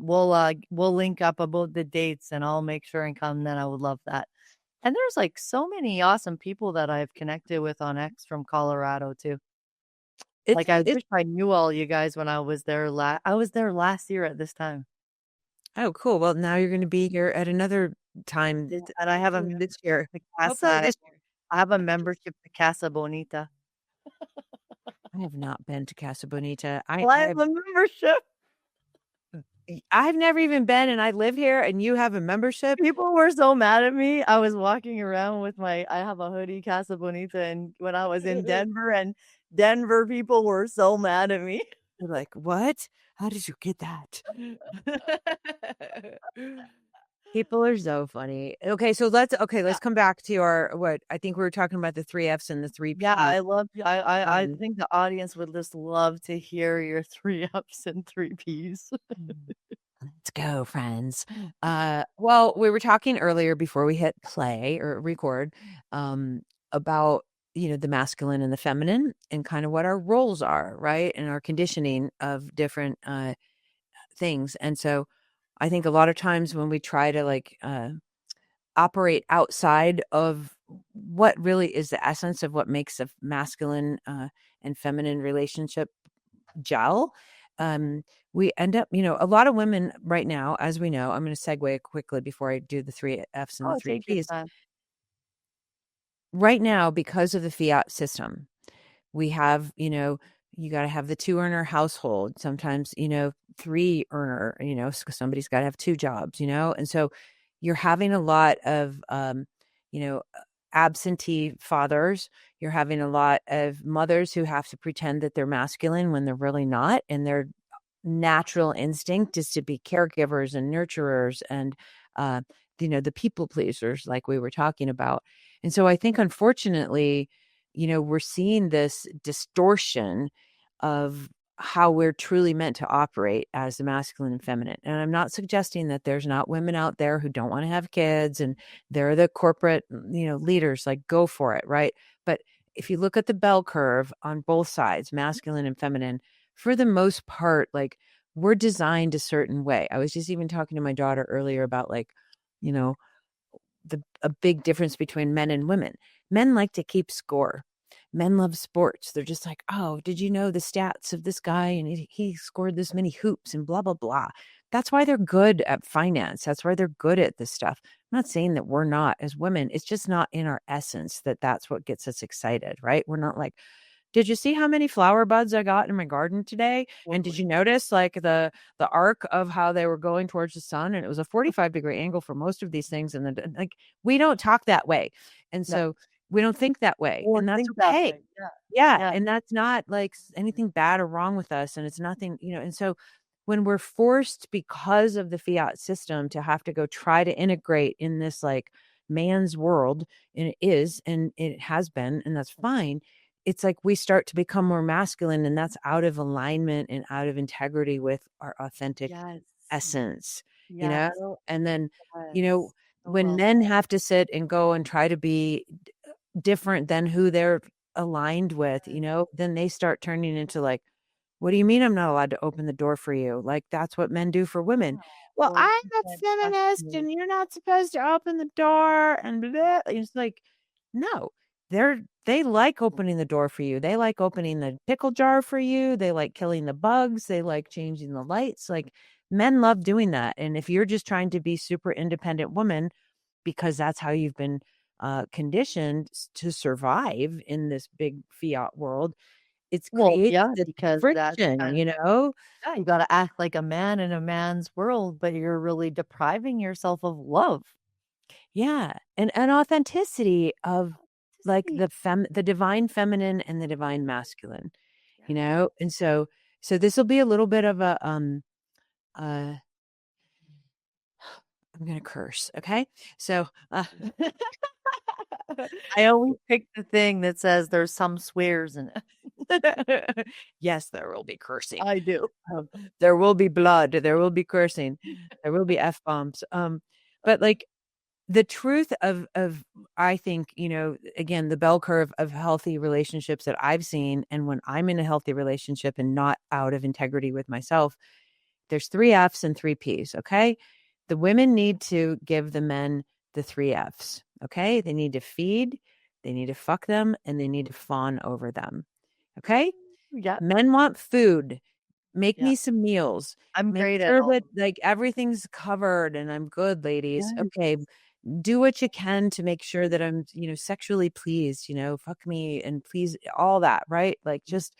we'll link up about the dates and I'll make sure and come then. I would love that. And there's like so many awesome people that I've connected with on X from Colorado too. it's Like I it's wish I knew all you guys when I was there I was there last year at this time. oh cool. Well, now you're going to be here at another time, And I have a hopefully this year. membership to Hopefully Casa this year. I have a membership to Casa Bonita. I have not been to Casa Bonita. I Well, I have a membership. I've never even been, and I live here, and you have a membership. People were so mad at me. I was walking around with I have a hoodie Casa Bonita, and when I was in Denver, and Denver people were so mad at me. You're like, what? How did you get that? People are so funny. Okay, so let's come back to what I think we were talking about, the 3 Fs and the 3 Ps. Yeah, I love I Um, think the audience would just love to hear your 3 Fs and 3 Ps. let's go, friends. Well, we were talking earlier before we hit play or record, about the masculine and the feminine, and kind of what our roles are, right? And our conditioning of different things. And so I think a lot of times when we try to operate outside of what really is the essence of what makes a masculine and feminine relationship gel, we end up, a lot of women right now, as we know, I'm going to segue quickly before I do the 3 Fs and the Oh, three take your Ps. time. Right now, because of the fiat system, we have, you got to have the 2 earner household, sometimes, 3 earner, somebody's got to have 2 jobs, and so you're having a lot of, you know, absentee fathers. You're having a lot of mothers who have to pretend that they're masculine when they're really not. And their natural instinct is to be caregivers and nurturers and, uh, the people pleasers, like we were talking about. And so I think, unfortunately, we're seeing this distortion of how we're truly meant to operate as the masculine and feminine. And I'm not suggesting that there's not women out there who don't want to have kids and they're the corporate, leaders, like, go for it. Right. But if you look at the bell curve on both sides, masculine and feminine, for the most part, like, we're designed a certain way. I was just even talking to my daughter earlier about like, you know, a big difference between men and women. Men like to keep score. Men love sports. They're just like, oh, did you know the stats of this guy? And he scored this many hoops and blah, blah, blah. That's why they're good at finance. That's why they're good at this stuff. I'm not saying that we're not as women. It's just not in our essence that that's what gets us excited, right? We're not like, did you see how many flower buds I got in my garden today? And did you notice like the arc of how they were going towards the sun? And it was a 45-degree angle for most of these things. And then like we don't talk that way. And No. so we don't think that way. Or And that's think that okay. way. Yeah. Yeah. Yeah. And that's not like anything bad or wrong with us. And it's nothing, and so when we're forced because of the fiat system to have to go try to integrate in this like man's world, and it is, and it has been, and that's fine. It's like we start to become more masculine, and that's out of alignment and out of integrity with our authentic Yes. essence, Yes. and then, Yes. So when well men have to sit and go and try to be different than who they're aligned with, said. then they start turning into like, what do you mean I'm not allowed to open the door for you? Like, that's what men do for women. Yeah. Well, Or I'm you a can't trust feminist me. and you're not supposed to open the door and blah. It's like, no, they like opening the door for you. They like opening the pickle jar for you. They like killing the bugs. They like changing the lights. Like men love doing that. And if you're just trying to be super independent woman because that's how you've been conditioned to survive in this big fiat world, it's Well, creates yeah, this because that's friction, kind you of know? yeah, you gotta act like a man in a man's world, but you're really depriving yourself of love. Yeah, and an authenticity of To like see. the divine feminine and the divine masculine, Yes. And so this will be a little bit of a uh I'm going to curse, okay? So, I always pick the thing that says there's some swears in uh yes, there will be cursing. I do. There will be blood, there will be cursing, there will be F bombs. But like the truth of I think, again, the bell curve of healthy relationships that I've seen, and when I'm in a healthy relationship and not out of integrity with myself, there's 3 F's and 3 P's, okay? The women need to give the men the 3 F's, okay? They need to feed, they need to fuck them, and they need to fawn over them, okay? Yeah, Men want food. Make yeah. me some meals. I'm Make great at sure all that of like everything's covered and I'm good, ladies. yes. Okay, do what you can to make sure that I'm, sexually pleased, fuck me and please all that, right? Like just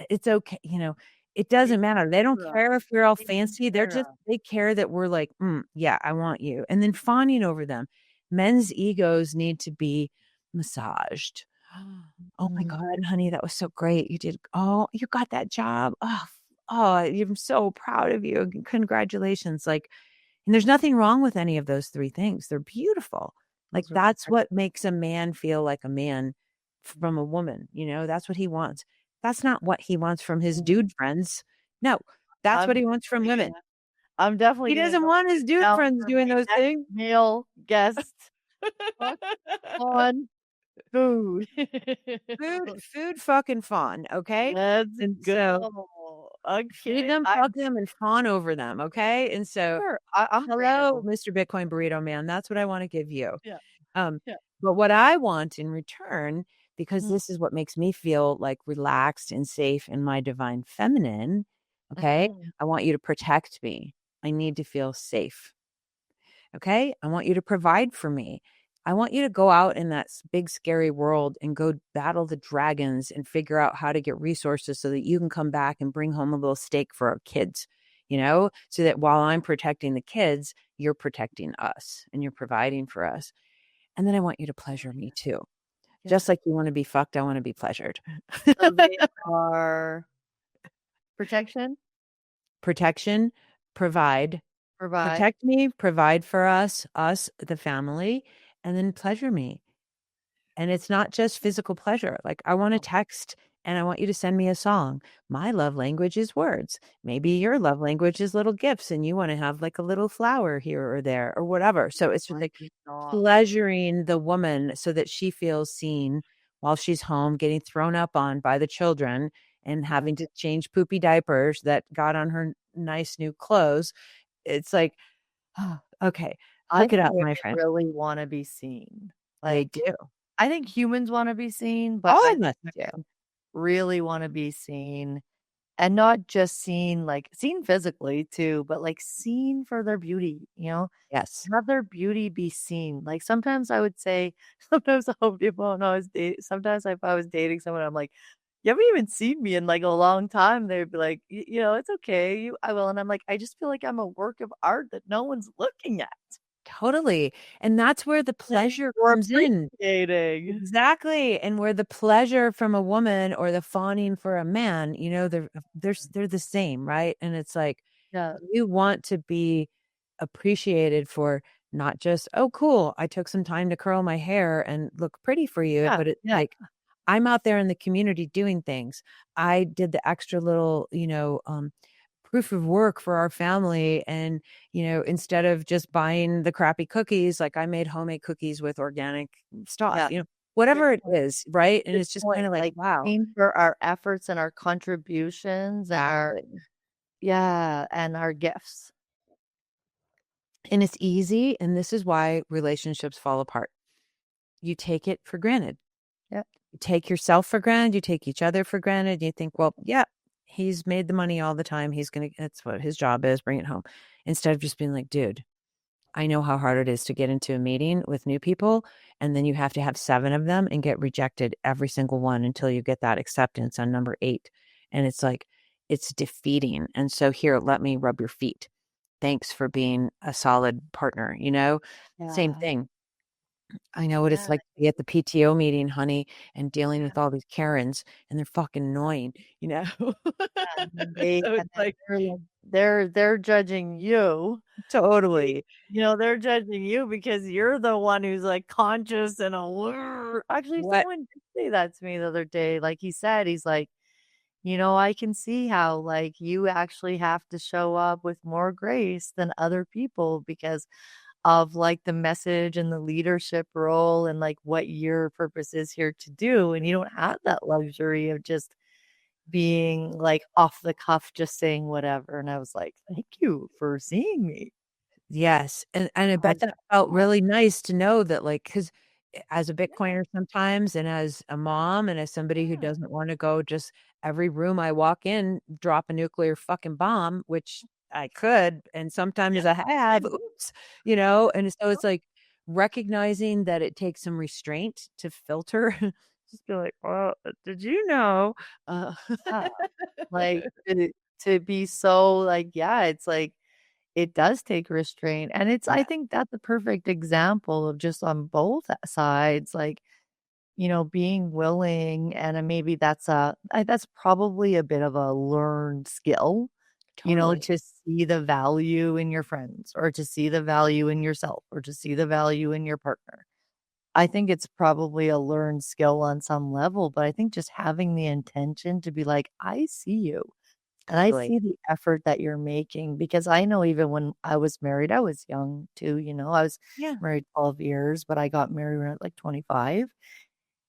it's okay, it doesn't Taken matter. They don't care of. care if we're all Taken fancy. care of. They care that we're like, yeah, I want you. And then fawning over them. Men's egos need to be massaged. Oh my Mm. God, honey, that was so great. You got that job. Oh, I'm so proud of you. Congratulations. Like, and there's nothing wrong with any of those 3 things. They're beautiful. Like Those are that's ex what makes a man feel like a man from a woman, That's what he wants. That's not what he wants from his mm. dude friends. No, that's I'm what he wants from definitely women. gonna I'm definitely He gonna doesn't note want his this dude down friends for doing my those next things. male guest. Fuck on food. Food fucking fun, okay? Let's And so go. feed Okay, them, I'm fuck them, and fawn over them, okay? And so, sure. I'm great at hello, all. Mr. Bitcoin Burrito Man. That's what I want to give you. Yeah, Um, yeah. but what I want in return, because Mm, this is what makes me feel like relaxed and safe in my divine feminine, okay? mhm. I want you to protect me. I need to feel safe. Okay. I want you to provide for me. I want you to go out in that big, scary world and go battle the dragons and figure out how to get resources so that you can come back and bring home a little steak for our kids, so that while I'm protecting the kids, you're protecting us and you're providing for us. And then I want you to Oh, pleasure me yeah, too. yeah. Just like you want to be fucked, I want to be pleasured. So they are protection, Protection, provide, provide. protect me, provide for us, the family, and then pleasure me. And it's not just physical pleasure. Like, I want to Oh, text and I want you to send me a song. My love language is words. Maybe your love language is little gifts and you want to have like a little flower here or there or whatever. So it's just I like do not. pleasuring the woman so that she feels seen while she's home, getting thrown up on by the children and Yeah. having to change poopy diapers that got on her nice new clothes. It's like, oh, okay, I hook it think up, women my friend. really wanna be seen. They Like, do. I think humans wanna be seen, but All I of think us do. women really wanna be seen. And not just seen, like seen physically too, but, like, seen for their beauty, you know? Yes. Have their beauty be seen. Like, sometimes I would say sometimes I hope people don't know I was sometimes if I was dating someone, I'm like, "You haven't even seen me in, like, a long time." They'd be like, you know, "It's okay, I will." And I'm like, "I just feel like I'm a work of art that no one's looking at." Totally, and that's where the And pleasure you're comes in. appreciating. Exactly, and where the pleasure from a woman or the fawning for a man, they're the same, right? And it's like, Yeah. you want to be appreciated for not just, "Oh, cool, I took some time to curl my hair and look pretty for you," Yeah, but it's yeah, like, I'm out there in the community doing things. I did the extra little, proof of work for our family, and, instead of just buying the crappy cookies, like, I made homemade cookies with organic stuff, yeah. Good whatever it point. is, right? And Good it's just point. kinda like, Like, wow. paying for our efforts and our contributions, our Exactly. yeah, and our gifts. And it's easy, and this is why relationships fall apart. You take it for granted. Yep. You take yourself for granted, you take each other for granted, you think, "Well, yeah, he's made the money all the time, that's what his job is, bring it home." Instead of just being like, "Dude, I know how hard it is to get into a meeting with new people, and then you have to have 7 of them and get rejected every single one until you get that acceptance on number 8." And it's like, it's defeating, and so, "Here, let me rub your feet. Thanks for being a solid partner," you know? Same Yeah. thing. I know what it's Yeah, like to be at the PTO meeting, honey, and dealing yeah, with all these Karens, and they're fucking annoying, you know? and then they So and it's then like, they're like they're judging you. They totally. you know, they're judging you because you're the one who's, like, conscious and alert. Actually, What someone did say that to me the other day, like, he said, he's like, "You know, I can see how, like, you actually have to show up with more grace than other people because of, like, the message and the leadership role and, like, what your purpose is here to do, and you don't have that luxury of just being, like, off the cuff, just saying whatever." And I was like, "Thank you for seeing me." Yes, and I I was bet that like, felt "Yeah, really nice to know that, like, because as a yeah, Bitcoiner sometimes, and as a mom, and as somebody who yeah, doesn't wanna go just every room I walk in, drop a nuclear fucking bomb, which I could, and sometimes yeah, I have, oops, and so it's like recognizing that it takes some restraint to filter. Just be like, "Well, did you know?" Uh yeah." Like, to be so, like yeah, it's like it does take restraint, and it's I Yeah, think that's a perfect example of just on both sides, like, you know, being willing, and, maybe that's probably a bit of a learned skill, you know, totally. to see the value in your friends, or to see the value in yourself, or to see the value in your partner. I think it's probably a learned skill on some level, but I think just having the intention to be like, "I see you, and I Totally. see the effort that you're making," because I know even when I was married, I was young too, you know, I was Yeah. married 12 years, but I got married when I was, like, 25.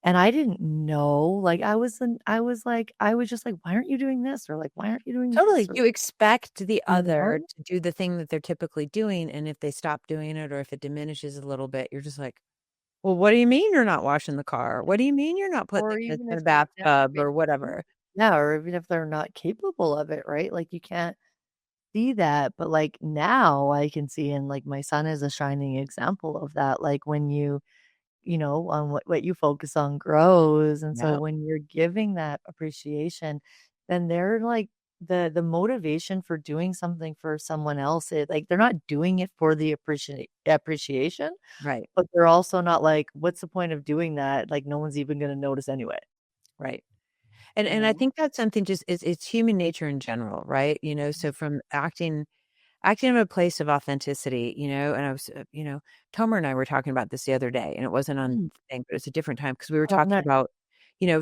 And I didn't know, like, I was like I was just like, "Why aren't you doing this?" Or like, "Why aren't you doing this?" Totally. Or You expect the you other know? to do the thing that they're typically doing, and if they stop doing it or if it diminishes a little bit, you're just like, "Well, what do you mean you're not washing the car? What do you mean you're not putting the Or kids even in if the they've never bathtub?" been or whatever. yeah, or even if they're not capable of it, right? Like, you can't see that, but, like, now I can see and, like, my son is a shining example of that, like, when you know, on what you focus on grows, and so Yeah, when you're giving that appreciation, then they're like the motivation for doing something for someone else, like, they're not doing it for the appreciation, right, but they're also not like, "What's the point of doing that? Like, no one's even gonna notice anyway." right. And I Yeah. think that's something just it's human nature in general, right? So from acting from a place of authenticity, and I was, Tomer and I were talking about this the other day, and it wasn't on Mm. thing, but it's a different time because we were Oh, talking nice. about,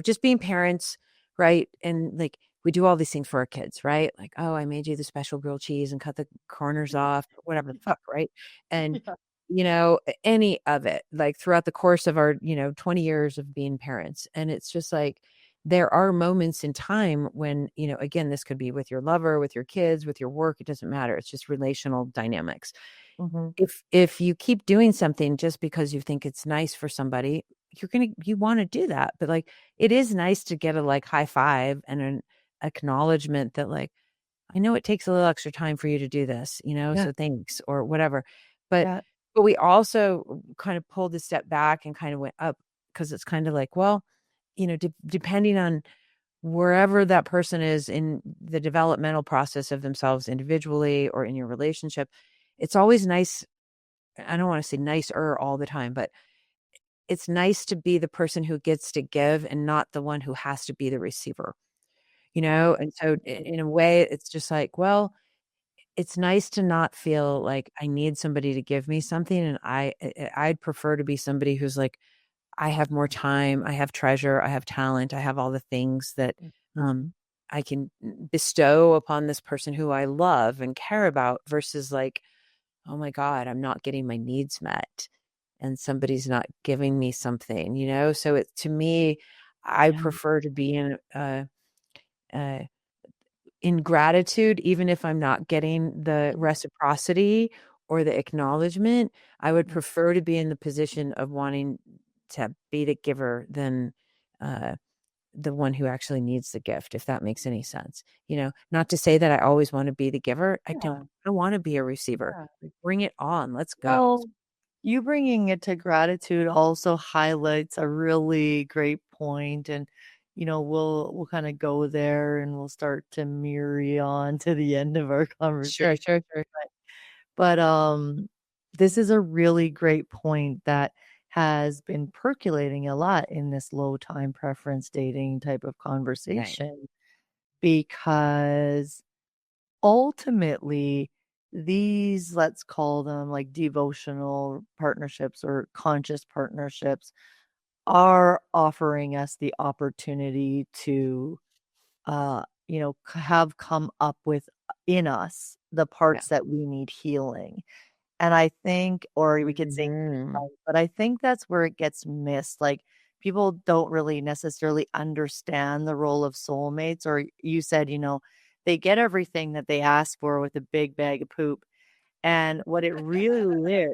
just being parents, right? And like we do all these things for our kids, right? Like, oh, I made you the special grilled cheese and cut the corners off, whatever the fuck, right? And Yeah. any of it, like throughout the course of our, 20 years of being parents. And it's just like, there are moments in time when, again, this could be with your lover, with your kids, with your work, it doesn't matter. It's just relational dynamics. Mhm. If you keep doing something just because you think it's nice for somebody, you want to do that. But like, it is nice to get a like high five and an acknowledgement that like, I know it takes a little extra time for you to do this, Yeah. so thanks or whatever. But Yeah. we also kind of pulled a step back and kind of went up, because it's kind of like, well, depending on wherever that person is in the developmental process of themselves individually or in your relationship, it's always nice. I don't want to say nicer all the time, but it's nice to be the person who gets to give and not the one who has to be the receiver, And so in a way, it's just like, well, it's nice to not feel like I need somebody to give me something. And I'd prefer to be somebody who's like, I have more time, I have treasure, I have talent, I have all the things that Mhm. I can bestow upon this person who I love and care about, versus like, oh my God, I'm not getting my needs met and somebody's not giving me something, So to me, I Yeah. prefer to be uh, in gratitude, even if I'm not getting the reciprocity or the acknowledgement. I would prefer to be in the position of wanting to be the giver than uh, the one who actually needs the gift, if that makes any sense. Not to say that I always want to be the giver. I don't. Yeah. I want to be a receiver. Yeah. Like, bring it on. Let's go. Well, you bringing it to gratitude also highlights a really great point, and we'll kind of go there, and we'll start to mirror on to the end of our Sure, conversation. sure, sure. But this is a really great point that has been percolating a lot in this low time preference dating type of Right. conversation, because ultimately these, let's call them like devotional partnerships or conscious partnerships, are offering us the opportunity to have come up with in us the Yeah. parts that we need healing. And I think, or we could say, Mhm. but I think that's where it gets missed. Like, people don't really necessarily understand the role of soulmates. Or you said, they get everything that they ask for with a big bag of poop. And what it really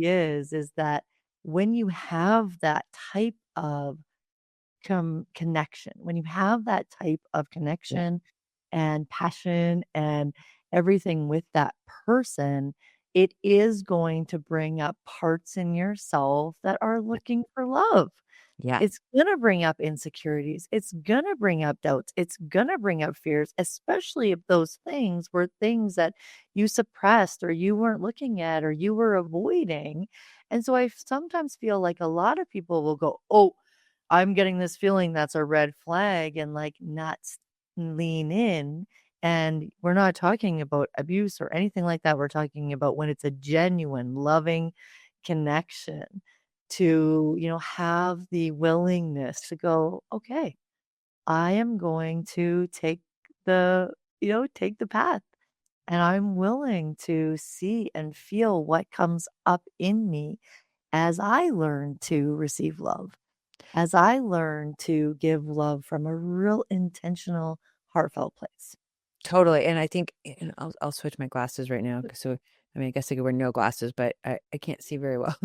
is that when you have that type of connection, when you have that type of Yeah. connection and passion and everything with that person, it is going to bring up parts in yourself that are Yeah. looking for love. Yeah. It's going to bring up insecurities. It's going to bring up doubts. It's going to bring up fears, especially if those things were things that you suppressed or you weren't looking at or you were avoiding. And so I sometimes feel like a lot of people will go, "Oh, I'm getting this feeling that's a red flag," and like not lean in. And we're not talking about abuse or anything like that. We're talking about when it's a genuine, loving connection, to, have the willingness to go, okay, I am going to take the path, and I'm willing to see and feel what comes up in me as I learn to receive love, as I learn to give love from a real intentional, heartfelt place. Totally. And I think, and I'll switch my glasses right now. So, I mean, I guess I could wear no glasses, but I can't see very well.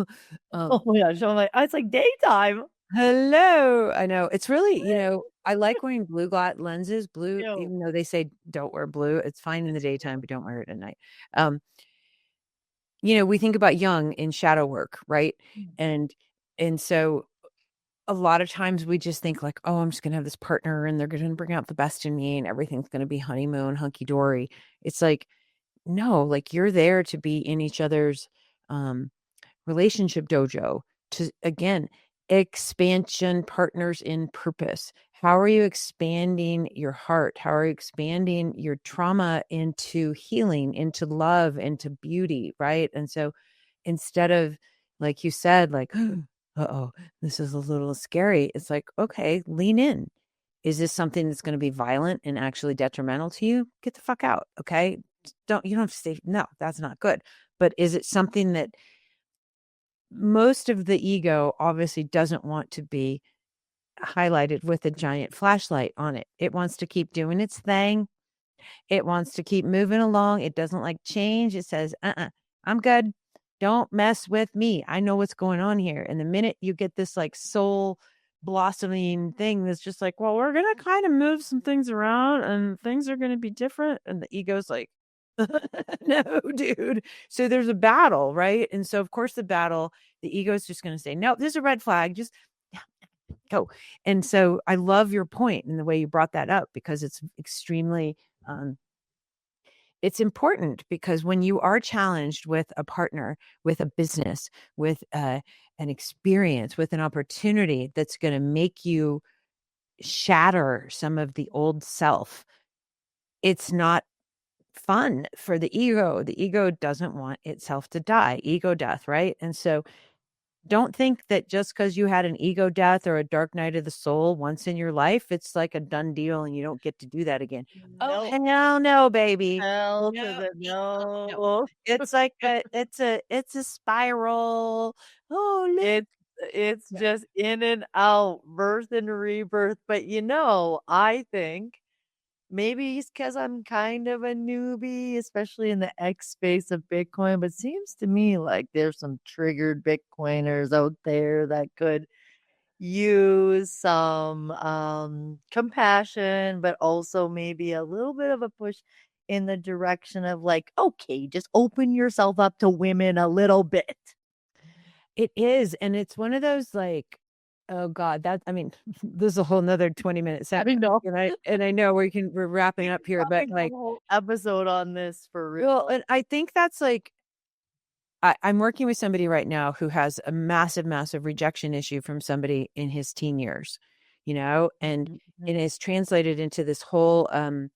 Oh my gosh, oh my, it's like daytime. Hello. I know it's really, I like wearing blue lenses, blue, Ew. even though they say don't wear blue. It's fine in the It's daytime, but don't wear it at night. Um, we think about Jung in shadow work, right? And so a lot of times we just think like, oh, I'm just gonna have this partner and they're gonna bring out the best in me and everything's gonna be honeymoon, hunky dory. It's like, no, like you're there to be in each other's um relationship dojo, to again, expansion partners in purpose. How are you expanding your heart? How are you expanding your trauma into healing, into love, into beauty, right? And so instead of, like you said, like, uh-oh, this is a little scary, it's like, okay, lean in. Is this something that's going to be violent and actually detrimental to you? Get the fuck out. Okay. You don't have to say, no, that's not good. But is it something that most of the ego obviously doesn't want to be highlighted with a giant flashlight on it. It wants to keep doing its thing. It wants to keep moving along. It doesn't like change. It says, I'm good. Don't mess with me. I know what's going on here. And the minute you get this like soul blossoming thing that's just like, well, we're going to kind of move some things around and things are going to be different. And the ego's like, no, dude. So there's a battle, right? And so, of course, the ego is just going to say, no, this is a red flag. Just go. And so I love your point and the way you brought that up, because it's extremely, it's important, because when you are challenged with a partner, with a business, with an experience, with an opportunity that's going to make you shatter some of the old self, it's not fun for the ego. The ego doesn't want itself to die. Ego death, right? And so don't think that just because you had an ego death or a dark night of the soul once in your life, it's like a done deal and you don't get to do that again. Oh, Nope. hell no, baby. Hell to No, the no. no. It's like it's a spiral. Oh, look. It's Yeah. just in and out, birth and rebirth. But I think maybe it's because I'm kind of a newbie, especially in the X space of Bitcoin. But it seems to me like there's some triggered Bitcoiners out there that could use some compassion, but also maybe a little bit of a push in the direction of like, okay, just open yourself up to women a little bit. It is. And it's one of those like, oh God, I mean, this is a whole nother 20-minute I segment. know. And I know we're wrapping We up could here, but probably do like, a whole episode on this for well, real. and I think that's like, I'm working with somebody right now who has a massive, massive rejection issue from somebody in his teen years, and it is translated into this whole um,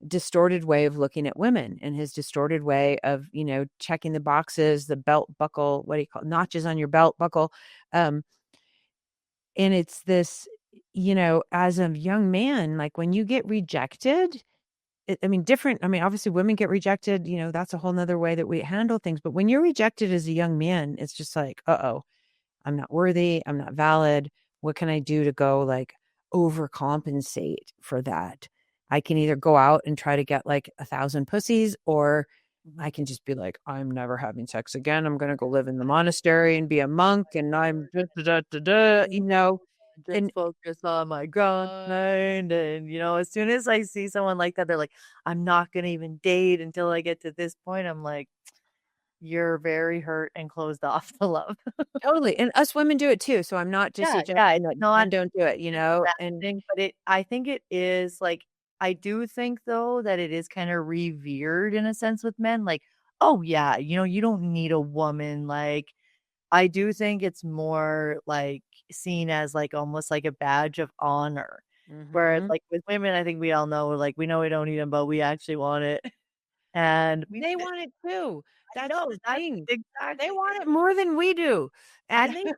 distorted way of looking at women, and his distorted way of, checking the boxes, the belt buckle, what do you call it? Notches on your belt buckle. Um, and it's this, as a young man, like when you get rejected, obviously women get rejected, that's a whole nother way that we handle things. But when you're rejected as a young man, it's just like, uh-oh, I'm not worthy. I'm not valid. What can I do to go like overcompensate for that? I can either go out and try to get like 1,000 pussies, or I can just be like, I'm never having sex again. I'm going to go live in the monastery and be a monk. And I'm Just and focus on my grind. And, as soon as I see someone like that, they're like, I'm not going to even date until I get to this point. I'm like, you're very hurt and closed off to love. totally. And us women do it too. So I'm not just Yeah, yeah, suggesting it's that not men don't do it, and thing, but I think it is like I do think though that it is kind of revered in a sense with men. Like, oh yeah, you don't need a woman. Like, I do think it's more like seen as like almost like a badge of honor. Whereas Mhm. like with women, I think we all know like we know we don't need them, but we actually want it. And They want it too. I That's know the that's thing. They exactly want it. it more than we do. I And think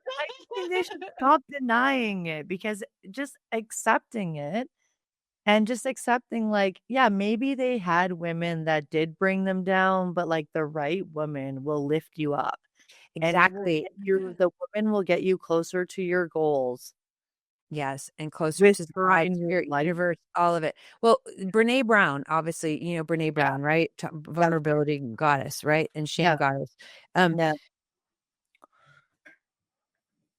they should stop denying it because just accepting it and just accepting like, yeah, maybe they had women that did bring them down, but like the right woman will lift you up and it will exactly. get the woman will get you closer to your goals Yes, and closer with to her God, in your spirit, life. universe, all of it. Well, Brene Brown, obviously, Brene Yeah, Brown, right? yeah, Vulnerability goddess, right? And shame yeah, goddess. Um, yeah.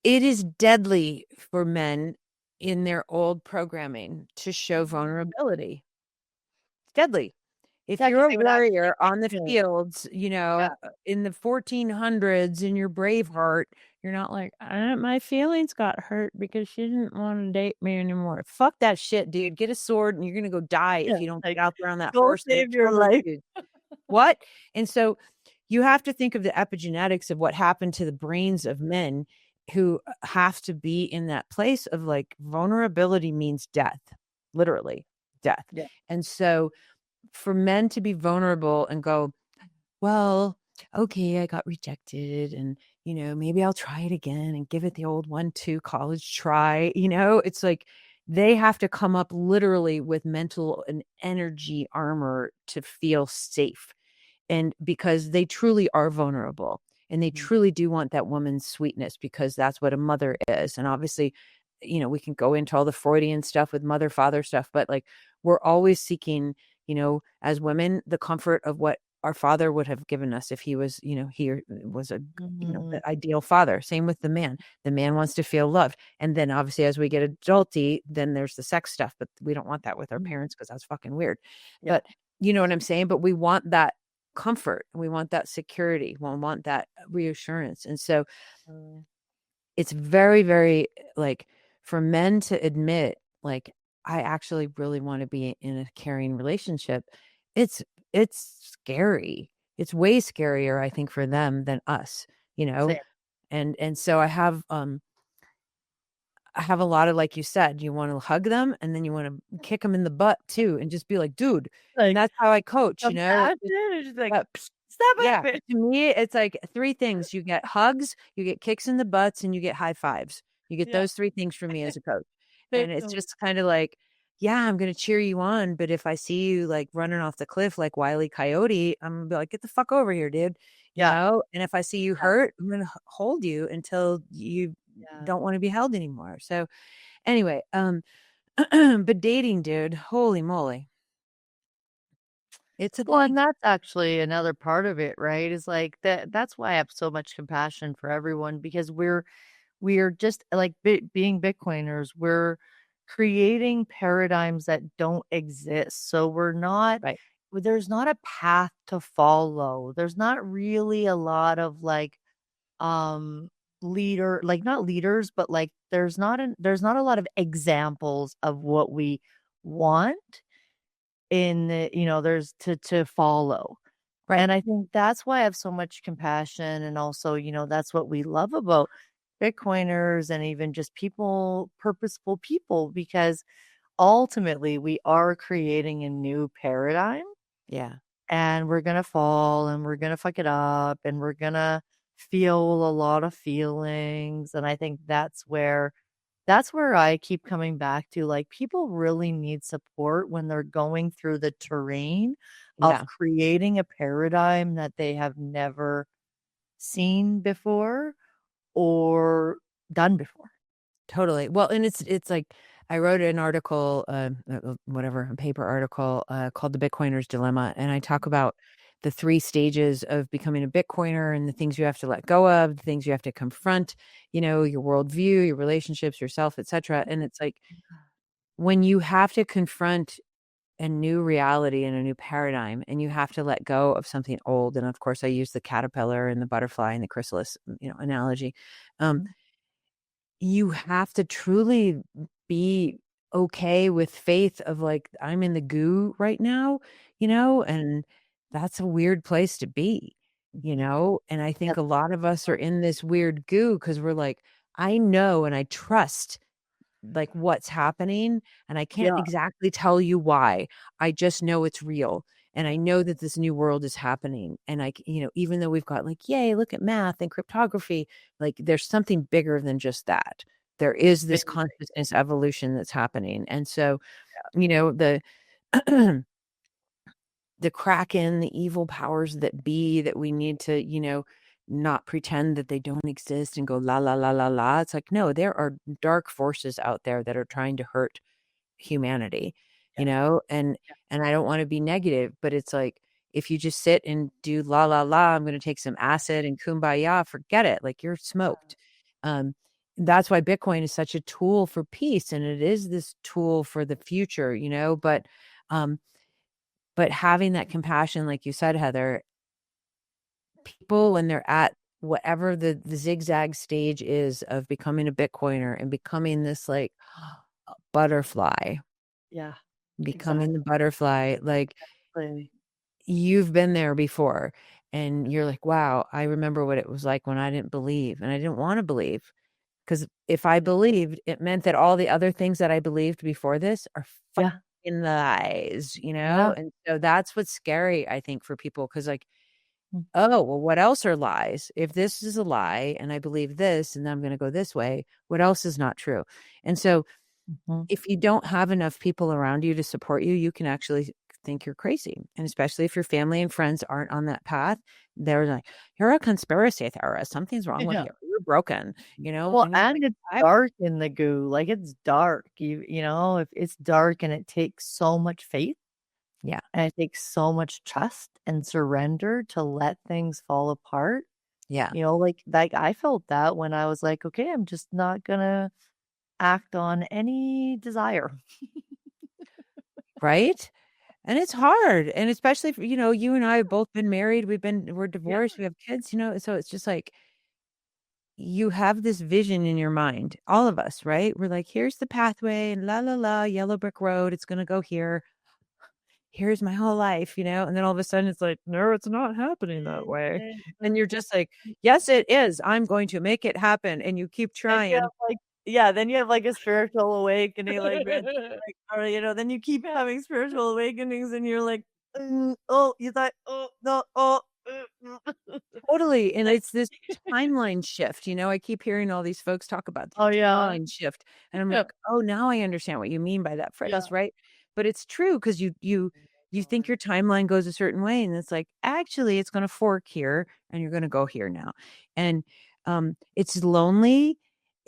it is deadly for men in their old programming to show vulnerability. It's deadly. If Yeah, you're because a they would actually warrior on the get you. fields, Yeah, in the 1400s in your Braveheart, you're not like, my feelings got hurt because she didn't want to date me anymore. Fuck that shit, dude. Get a sword and you're going to go die yeah, if you don't like, get out there on that go horse and save your kill those life. dudes. What? And so you have to think of the epigenetics of what happened to the brains of men who have to be in that place of like vulnerability means death, literally death. Yeah, And so for men to be vulnerable and go, well, okay, I got rejected and, maybe I'll try it again and give it the old 1-2 college try. It's like they have to come up literally with mental and energy armor to feel safe. And because they truly are vulnerable and they mhm, truly do want that woman's sweetness because that's what a mother is. And obviously we can go into all the Freudian stuff with mother, father stuff, but like we're always seeking, as women, the comfort of what our father would have given us if he was, he was a, Mhm. the ideal father. Same with the man. The man wants to feel loved. And then obviously as we get adulty, then there's the sex stuff, but we don't want that with our Mm. parents because that's fucking weird. Yeah. But you know what I'm saying? But we want that comfort. We want that security. We want that reassurance. And so Mm. it's very, very like for men to admit, like, I actually really want to be in a caring relationship. It's it's scary. It's way scarier, I think, for them than us, you know. Same. And so I have a lot of, like you said, you want to hug them and then you want to kick them in the butt too and just be like, dude. And Like, that's how I coach, compassion is just like, Yep. "Psst, stop Yeah, it." to me, it's like 3 things. You get hugs, you get kicks in the butts, and you get high fives. You get Yeah. those 3 things from me as a coach. Same And it's for me. just kinda like, yeah, I'm gonna cheer you on, but if I see you, like, running off the cliff like Wile E. Coyote, I'm gonna be like, "Get the fuck over here, dude." Yeah. And if I see you Yeah. hurt, I'm gonna hold you until you Yeah. don't wanna be held anymore. So, anyway, but dating, dude, holy moly. It's a Well, and thing. that's actually another part of it, right? Is like that's why I have so much compassion for everyone because we're just like being Bitcoiners, we're creating paradigms that don't exist. So we're not Right. there's not a path to follow. There's not really a lot of like um leader like not leaders, but like there's not a lot of examples of what we want in the, there's to follow. Right. And I think that's why I have so much compassion. And also, that's what we love about Bitcoiners and even just people, purposeful people, because ultimately we are creating a new paradigm Yeah. and we're going to fall and we're going to fuck it up and we're going to feel a lot of feelings. And I think that's where I keep coming back to, like, people really need support when they're going through the terrain of Yeah. creating a paradigm that they have never seen before or done before. Totally. Well, and it's like I wrote an article, whatever, a paper article called "The Bitcoiner's Dilemma," and I talk about the 3 stages of becoming a Bitcoiner and the things you have to let go of, the things you have to confront, your worldview, your relationships, yourself, etc. And it's like when you have to confront a new reality and a new paradigm, and you have to let go of something old. And of course, I use the caterpillar and the butterfly and the chrysalis, analogy. Um, Mhm. You have to truly be okay with faith of like, I'm in the goo right now, and that's a weird place to be, and I think Yep. a lot of us are in this weird goo because we're like, I know and I trust like what's happening and I can't Yeah. exactly tell you why. I just know it's real. And I know that this new world is happening. And even though we've got like, yay, look at math and cryptography, like there's something bigger than just that. There is this Very consciousness evolution that's happening. And so, the the kraken, the evil powers that be that we need to, not pretend that they don't exist and go la la la la la. It's like, no, there are dark forces out there that are trying to hurt humanity, yeah. and Yeah. I don't want to be negative, but it's like if you just sit and do la la la, I'm going to take some acid and kumbaya, forget it. Like you're smoked. Um, that's why Bitcoin is such a tool for peace, and it is this tool for the future, um, but having that compassion, like you said, Heather, people when they're at whatever the zigzag stage is of becoming a Bitcoiner and becoming this like butterfly, Yeah. becoming the Exactly. butterfly, like you've been there before and you're like, wow, I remember what it was like when I didn't believe and I didn't want to believe. Because if I Yeah. believed, it meant that all the other things that I believed before this are Yeah. fucking lies, Yeah. And so that's what's scary, I think, for people. Because, like, Mm. oh, well, what else are lies? If this is a lie and I believe this and I'm going to go this way, what else is not true? And so Mhm. if you don't have enough people around you to support you, you can actually think you're crazy. And especially if your family and friends aren't on that path, they're like, you're a conspiracy theorist. Something's wrong with Yeah. you. we're broken, you know, Well, and it's and like, it's I, dark in the goo, like, it's dark, you know, if it's dark and it takes so much faith, yeah, and it takes so much trust and surrender to let things fall apart, yeah, you know, like, I felt that when I was like, "Okay, I'm just not gonna act on any desire." right. And it's hard. And especially, you know, you and I have both been married. We're Yeah. divorced. We have kids, you know. So it's just like you have this vision in your mind, all of us, right? We're like, here's the pathway and la, la, la, yellow brick road. It's going to go here. Here's my whole life, you know. And then all of a sudden it's like, no, it's not happening that way. And you're just like, yes, it is. I'm going to make it happen. And you keep Then you trying. have, like yeah, then you have, like, a spiritual awakening, like, man, like, or, you know, then you keep having spiritual awakenings and you're like, oh, you thought, oh, no, oh, Totally, and like it's this timeline shift, you know, I keep hearing all these folks talk about oh, the yeah. timeline shift, and I'm like, Yeah. "Oh, now I understand what you mean by that Yeah. phrase," right? But it's true 'cause you think your timeline goes a certain way, and it's like, actually, it's gonna fork here, and you're gonna go here now, and, it's lonely,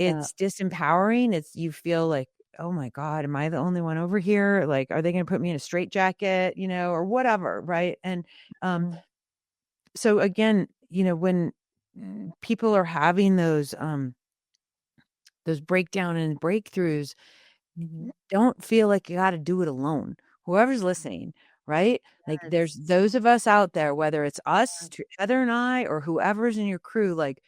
Yeah. it's disempowering, it's you feel like, "Oh my god, am I the only one over here? Like, are they gonna put me in a straitjacket?" You know, or whatever, right? And, um Mhm. so again, you know, when people are having those breakdown and breakthroughs, Mhm. don't feel like you got to do it alone. Whoever's listening, right? Like there's Yes. those of us out there, whether it's us, Yeah. Heather and I, or whoever's in your crew, like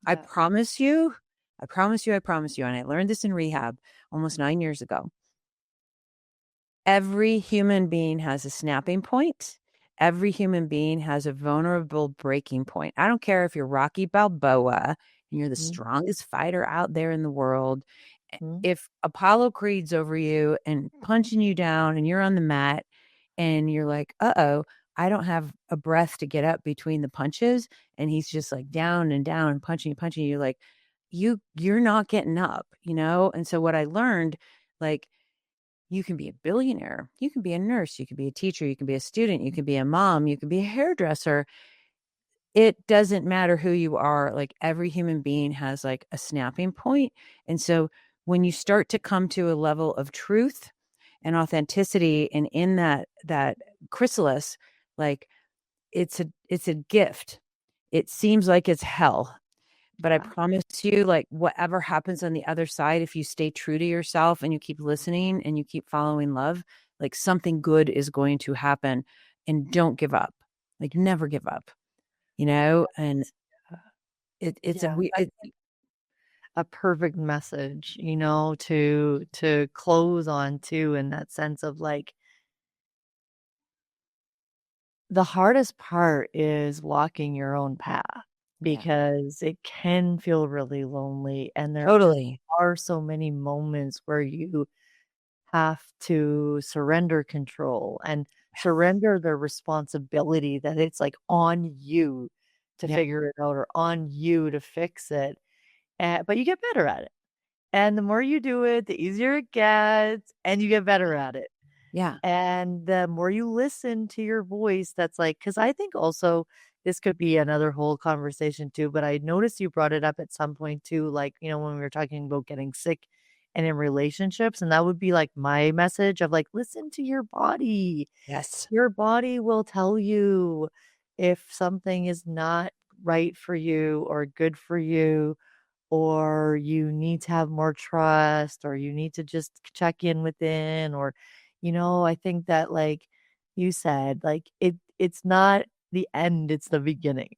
I Yeah. promise you, I promise you, I promise you. And I learned this in rehab almost 9 years ago. Every human being has a snapping point. Every human being has a vulnerable breaking point. I don't care if you're Rocky Balboa and you're the Mhm. strongest fighter out there in the world. Mhm. If Apollo Creed's over you and punching you down and you're on the mat and you're like, uh-oh, I don't have a breath to get up between the punches. And he's just like down and down and punching you like, you're not getting up, you know? And so what I learned, like, you can be a billionaire, you can be a nurse, you can be a teacher, you can be a student, you can be a mom, you can be a hairdresser. It doesn't matter who you are. Like every human being has like a snapping point. And so when you start to come to a level of truth and authenticity and in that chrysalis, like it's a gift. It seems like it's hell, but I Yeah. promise you, like, whatever happens on the other side, if you stay true to yourself and you keep listening and you keep following love, like something good is going to happen. And don't give up. Like, never give up, you know? And it's a Yeah. we it, A perfect message, you know, to close on too in that sense of like the hardest part is walking your own path yeah, because it can feel really lonely and there totally. are so many moments where you have to surrender control and surrender the responsibility that it's like on you to Yeah. figure it out or on you to fix it. But you get better at it. And the more you do it, the easier it gets, and you get better at it. Yeah. And the more you listen to your voice, that's like, because I think also this could be another whole conversation too, but I noticed you brought it up at some point too, like, you know, when we were talking about getting sick and in relationships, and that would be like my message of like, listen to your body. Yes. Your body will tell you if something is not right for you or good for you or you need to have more trust or you need to just check in within or you know I think that like you said like it's not the end, it's the beginning.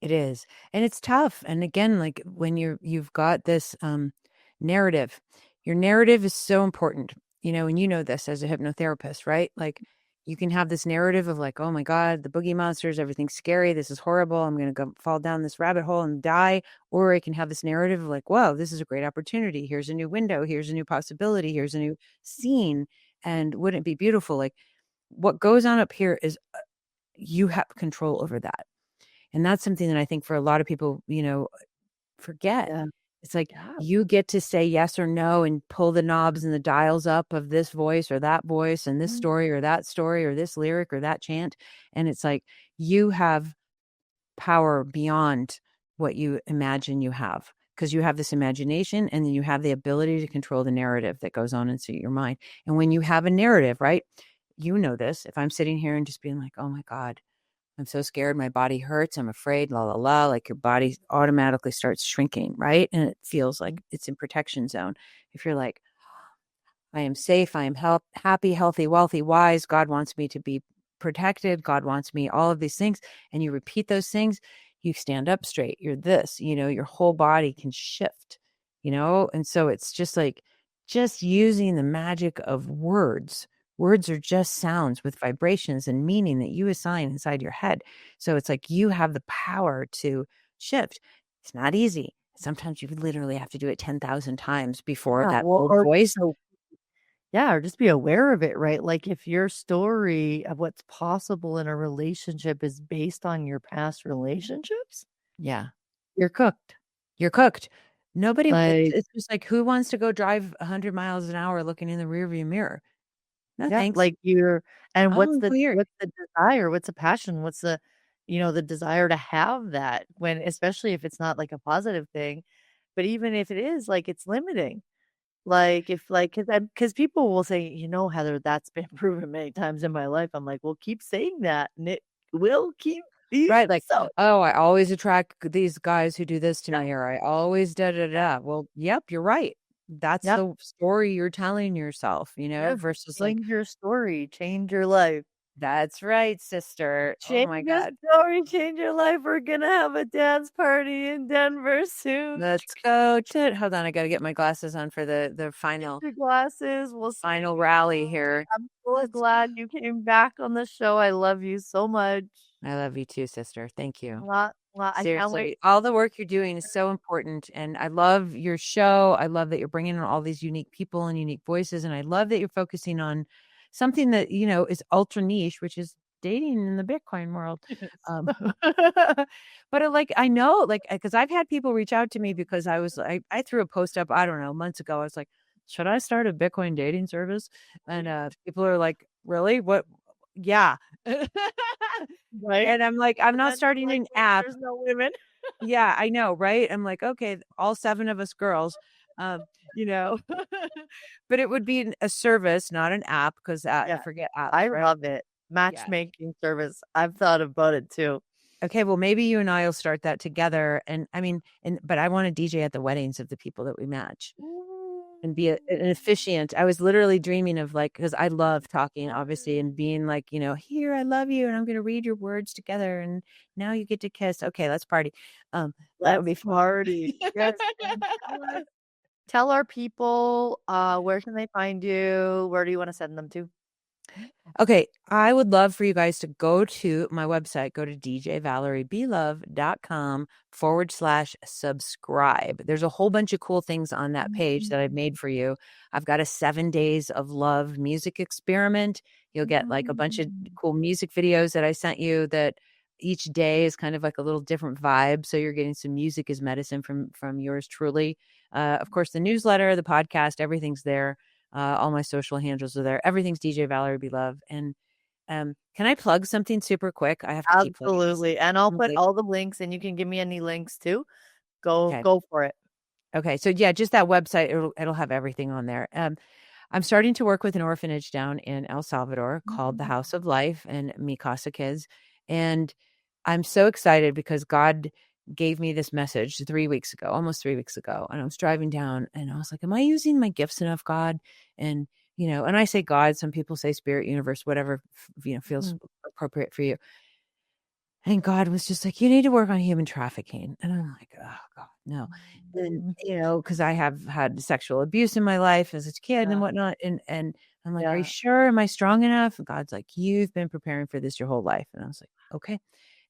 It is. And it's tough. And again, like when you've got this narrative, your narrative is so important, you know, and you know this as a hypnotherapist, right? Like you can have this narrative of like, oh my God, the boogie monsters, everything's scary, this is horrible, I'm gonna go fall down this rabbit hole and die. Or I can have this narrative of like, whoa, this is a great opportunity. Here's a new window, here's a new possibility, here's a new scene. And wouldn't it be beautiful? Like what goes on up here is you have control over that. And that's something that I think for a lot of people, you know, forget. Yeah. It's like Yeah. you get to say yes or no and pull the knobs and the dials up of this voice or that voice and this Mhm. story or this lyric or that chant. And it's like you have power beyond what you imagine you have, because you have this imagination and then you have the ability to control the narrative that goes on inside your mind. And when you have a narrative, right? You know this. If I'm sitting here and just being like, oh my God, I'm so scared, my body hurts, I'm afraid, la la la, like your body automatically starts shrinking, right? And it feels like it's in protection zone. If you're like, I am safe. I am happy, healthy, wealthy, wise. God wants me to be protected. God wants me, all of these things. And you repeat those things, you stand up straight. You're this, your whole body can shift. And so it's just like, just using the magic of words. Words are just sounds with vibrations and meaning that you assign inside your head. So it's like you have the power to shift. It's not easy. Sometimes you literally have to do it 10,000 times before Yeah, that well, old voice. or just be aware of it, right? Like if your story of what's possible in a relationship is based on your past relationships, Yeah. you're cooked. You're cooked. Nobody Like, it's just like, who wants to go drive 100 miles an hour looking in the rearview mirror? No, yeah, thanks. like and Oh, weird. what's the desire? What's the passion? What's the desire to have that when, especially if it's not like a positive thing, but even if it is, like it's limiting. Like, if like, because people will say, Heather, that's been proven many times in my life. I'm like, well, keep saying that, and it will keep being Right, like, so. "Oh, I always attract these guys who do this to Yeah, me," or "I always da da yeah, da." Well, yep, you're right. That's yep, the story you're telling yourself, yeah. versus like, Change your story, change your life. "That's right, sister." Oh Change my your god. story, change your life. We're gonna have a dance party in Denver soon. Let's go to hold on, I gotta get my glasses on for the Get final your glasses. We'll see final you rally tomorrow. here. I'm so Let's glad you came back on the show. I love you so much. I love you too, sister. Thank you. I can't wait. Seriously, all the work you're doing is so important. And I love your show. I love that you're bringing in all these unique people and unique voices. And I love that you're focusing on something that, is ultra niche, which is dating in the Bitcoin world. Um, but I know, like, because I've had people reach out to me because I threw a post up, I don't know, months ago. I was like, should I start a Bitcoin dating service? And people are like, really? What? Yeah. Right? And I'm like, I'm And not then they're starting like, an "Wait, app. there's no women." Yeah, I know, right? I'm like, okay, all 7 of us girls, you know, but it would be a service, not an app, because Yeah, forget I apps, right? love it. Yeah. Matchmaking service. I've thought about it too. Okay, well, maybe you and I will start that together. And I mean, but I want to DJ at the weddings of the people that we match and be an officiant. I was literally dreaming of like, because I love talking, obviously, and being like, here, I love you, and I'm going to read your words together, and now you get to kiss. Okay, let's party. That would be Let's fun. party. Yes, and tell our people, where can they find you? Where do you wanna send them to? Okay, I would love for you guys to go to my website, go to djvaleriebelove.com/subscribe. There's a whole bunch of cool things on that page that I've made for you. I've got a 7 days of love music experiment. You'll get like a bunch of cool music videos that I sent you that each day is kind of like a little different vibe. So you're getting some music as medicine from yours truly. Of course, the newsletter, the podcast, everything's there. All my social handles are there. Everything's DJ Valerie B Love. And can I plug something super quick? I have to keep plugging this. Absolutely, and I'll put Okay. all the links, and you can give me any links too. Go Okay. go for it. Okay. So yeah, just that website. It'll have everything on there. I'm starting to work with an orphanage down in El Salvador called the House of Life and Mi Casa Kids. And I'm so excited because God gave me this message 3 weeks ago, almost 3 weeks ago. And I was driving down and I was like, am I using my gifts enough, God? And, and I say God, some people say spirit, universe, whatever, feels Mhm. appropriate for you. And God was just like, you need to work on human trafficking. And I'm like, oh God, no. And, Mhm. because I have had sexual abuse in my life as a kid and Yeah, whatnot. And I'm like, are you yeah. sure? Am I strong enough? And God's like, you've been preparing for this your whole life. And I was like, okay.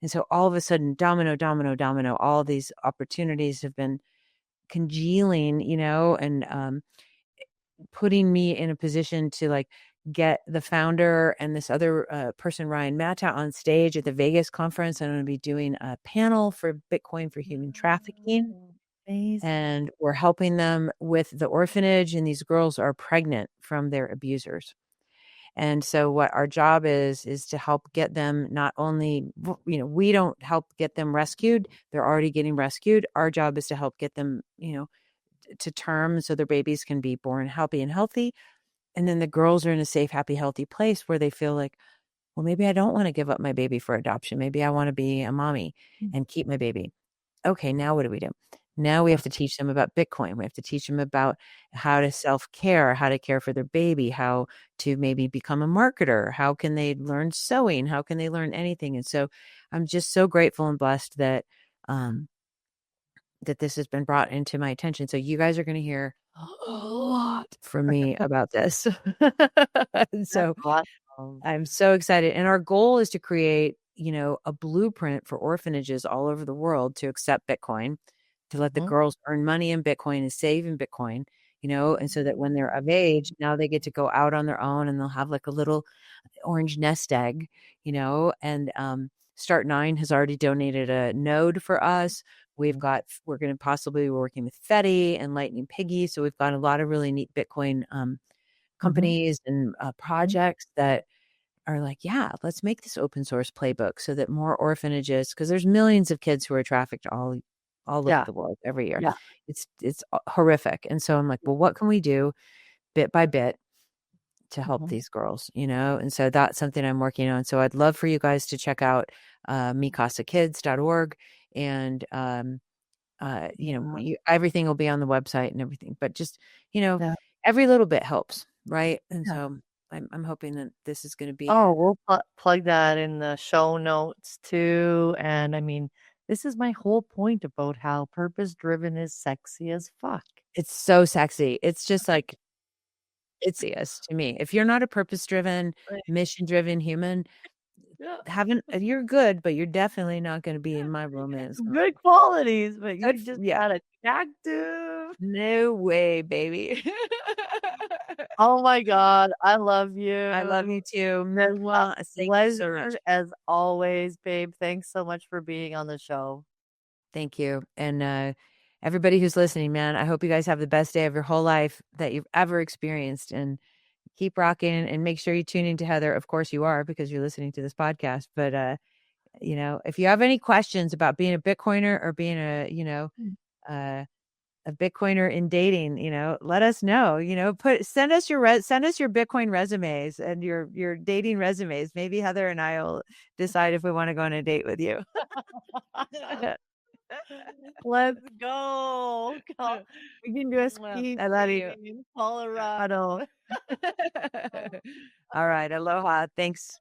And so all of a sudden, domino, domino, domino, all these opportunities have been congealing, and putting me in a position to like get the founder and this other person, Ryan Matta, on stage at the Vegas conference. I'm going to be doing a panel for Bitcoin for human trafficking. Amazing. And we're helping them with the orphanage. And these girls are pregnant from their abusers. And so what our job is to help get them, not only, we don't help get them rescued. They're already getting rescued. Our job is to help get them, to term so their babies can be born happy and healthy. And then the girls are in a safe, happy, healthy place where they feel like, well, maybe I don't want to give up my baby for adoption. Maybe I want to be a mommy and keep my baby. Okay, now what do we do? Now we have to teach them about Bitcoin. We have to teach them about how to self-care, how to care for their baby, how to maybe become a marketer. How can they learn sewing? How can they learn anything? And so I'm just so grateful and blessed that that this has been brought into my attention. So you guys are going to hear a lot from me about this. And so Awesome. I'm so excited. And our goal is to create, a blueprint for orphanages all over the world to accept Bitcoin, to let the Mhm. girls earn money in Bitcoin and save in Bitcoin, and so that when they're of age, now they get to go out on their own and they'll have like a little orange nest egg, and Start Nine has already donated a node for us. We're going to possibly be working with Fetty and Lightning Piggy. So we've got a lot of really neat Bitcoin Mhm. companies and Mhm. projects that are like, yeah, let's make this open source playbook so that more orphanages, because there's millions of kids who are trafficked all over Yeah. the world every year. Yeah. It's horrific. And so I'm like, well, what can we do bit by bit to help Mhm. these girls, and so that's something I'm working on. So I'd love for you guys to check out micasakids.org, and Yeah. everything will be on the website and everything, but just, Yeah. every little bit helps, right? And Yeah. so I'm hoping that this is going to be. Oh, we'll plug that in the show notes too. And I mean, this is my whole point about how purpose driven is sexy as fuck. It's so sexy. It's just like, it's yes to me. If you're not a purpose driven, Right. mission driven human, Yeah. you're good, but you're definitely not going to be in my romance. Good qualities, but Good, you just yeah. got attractive. No way, baby. Oh my God. I love I love you. you too. Been a Thank you so much. pleasure as always, babe. Thanks so much for being on the show. Thank you. And everybody who's listening, man, I hope you guys have the best day of your whole life that you've ever experienced, and keep rocking, and make sure you tune into Heather. Of course you are, because you're listening to this podcast. But if you have any questions about being a Bitcoiner or being uh, a Bitcoiner in dating, let us know. Send us your Bitcoin resumes and your dating resumes. Maybe Heather and I will decide if we want to go on a date with you. Let's go. We can do a Well, speed I love you. dating in Colorado. All right. Aloha. Thanks.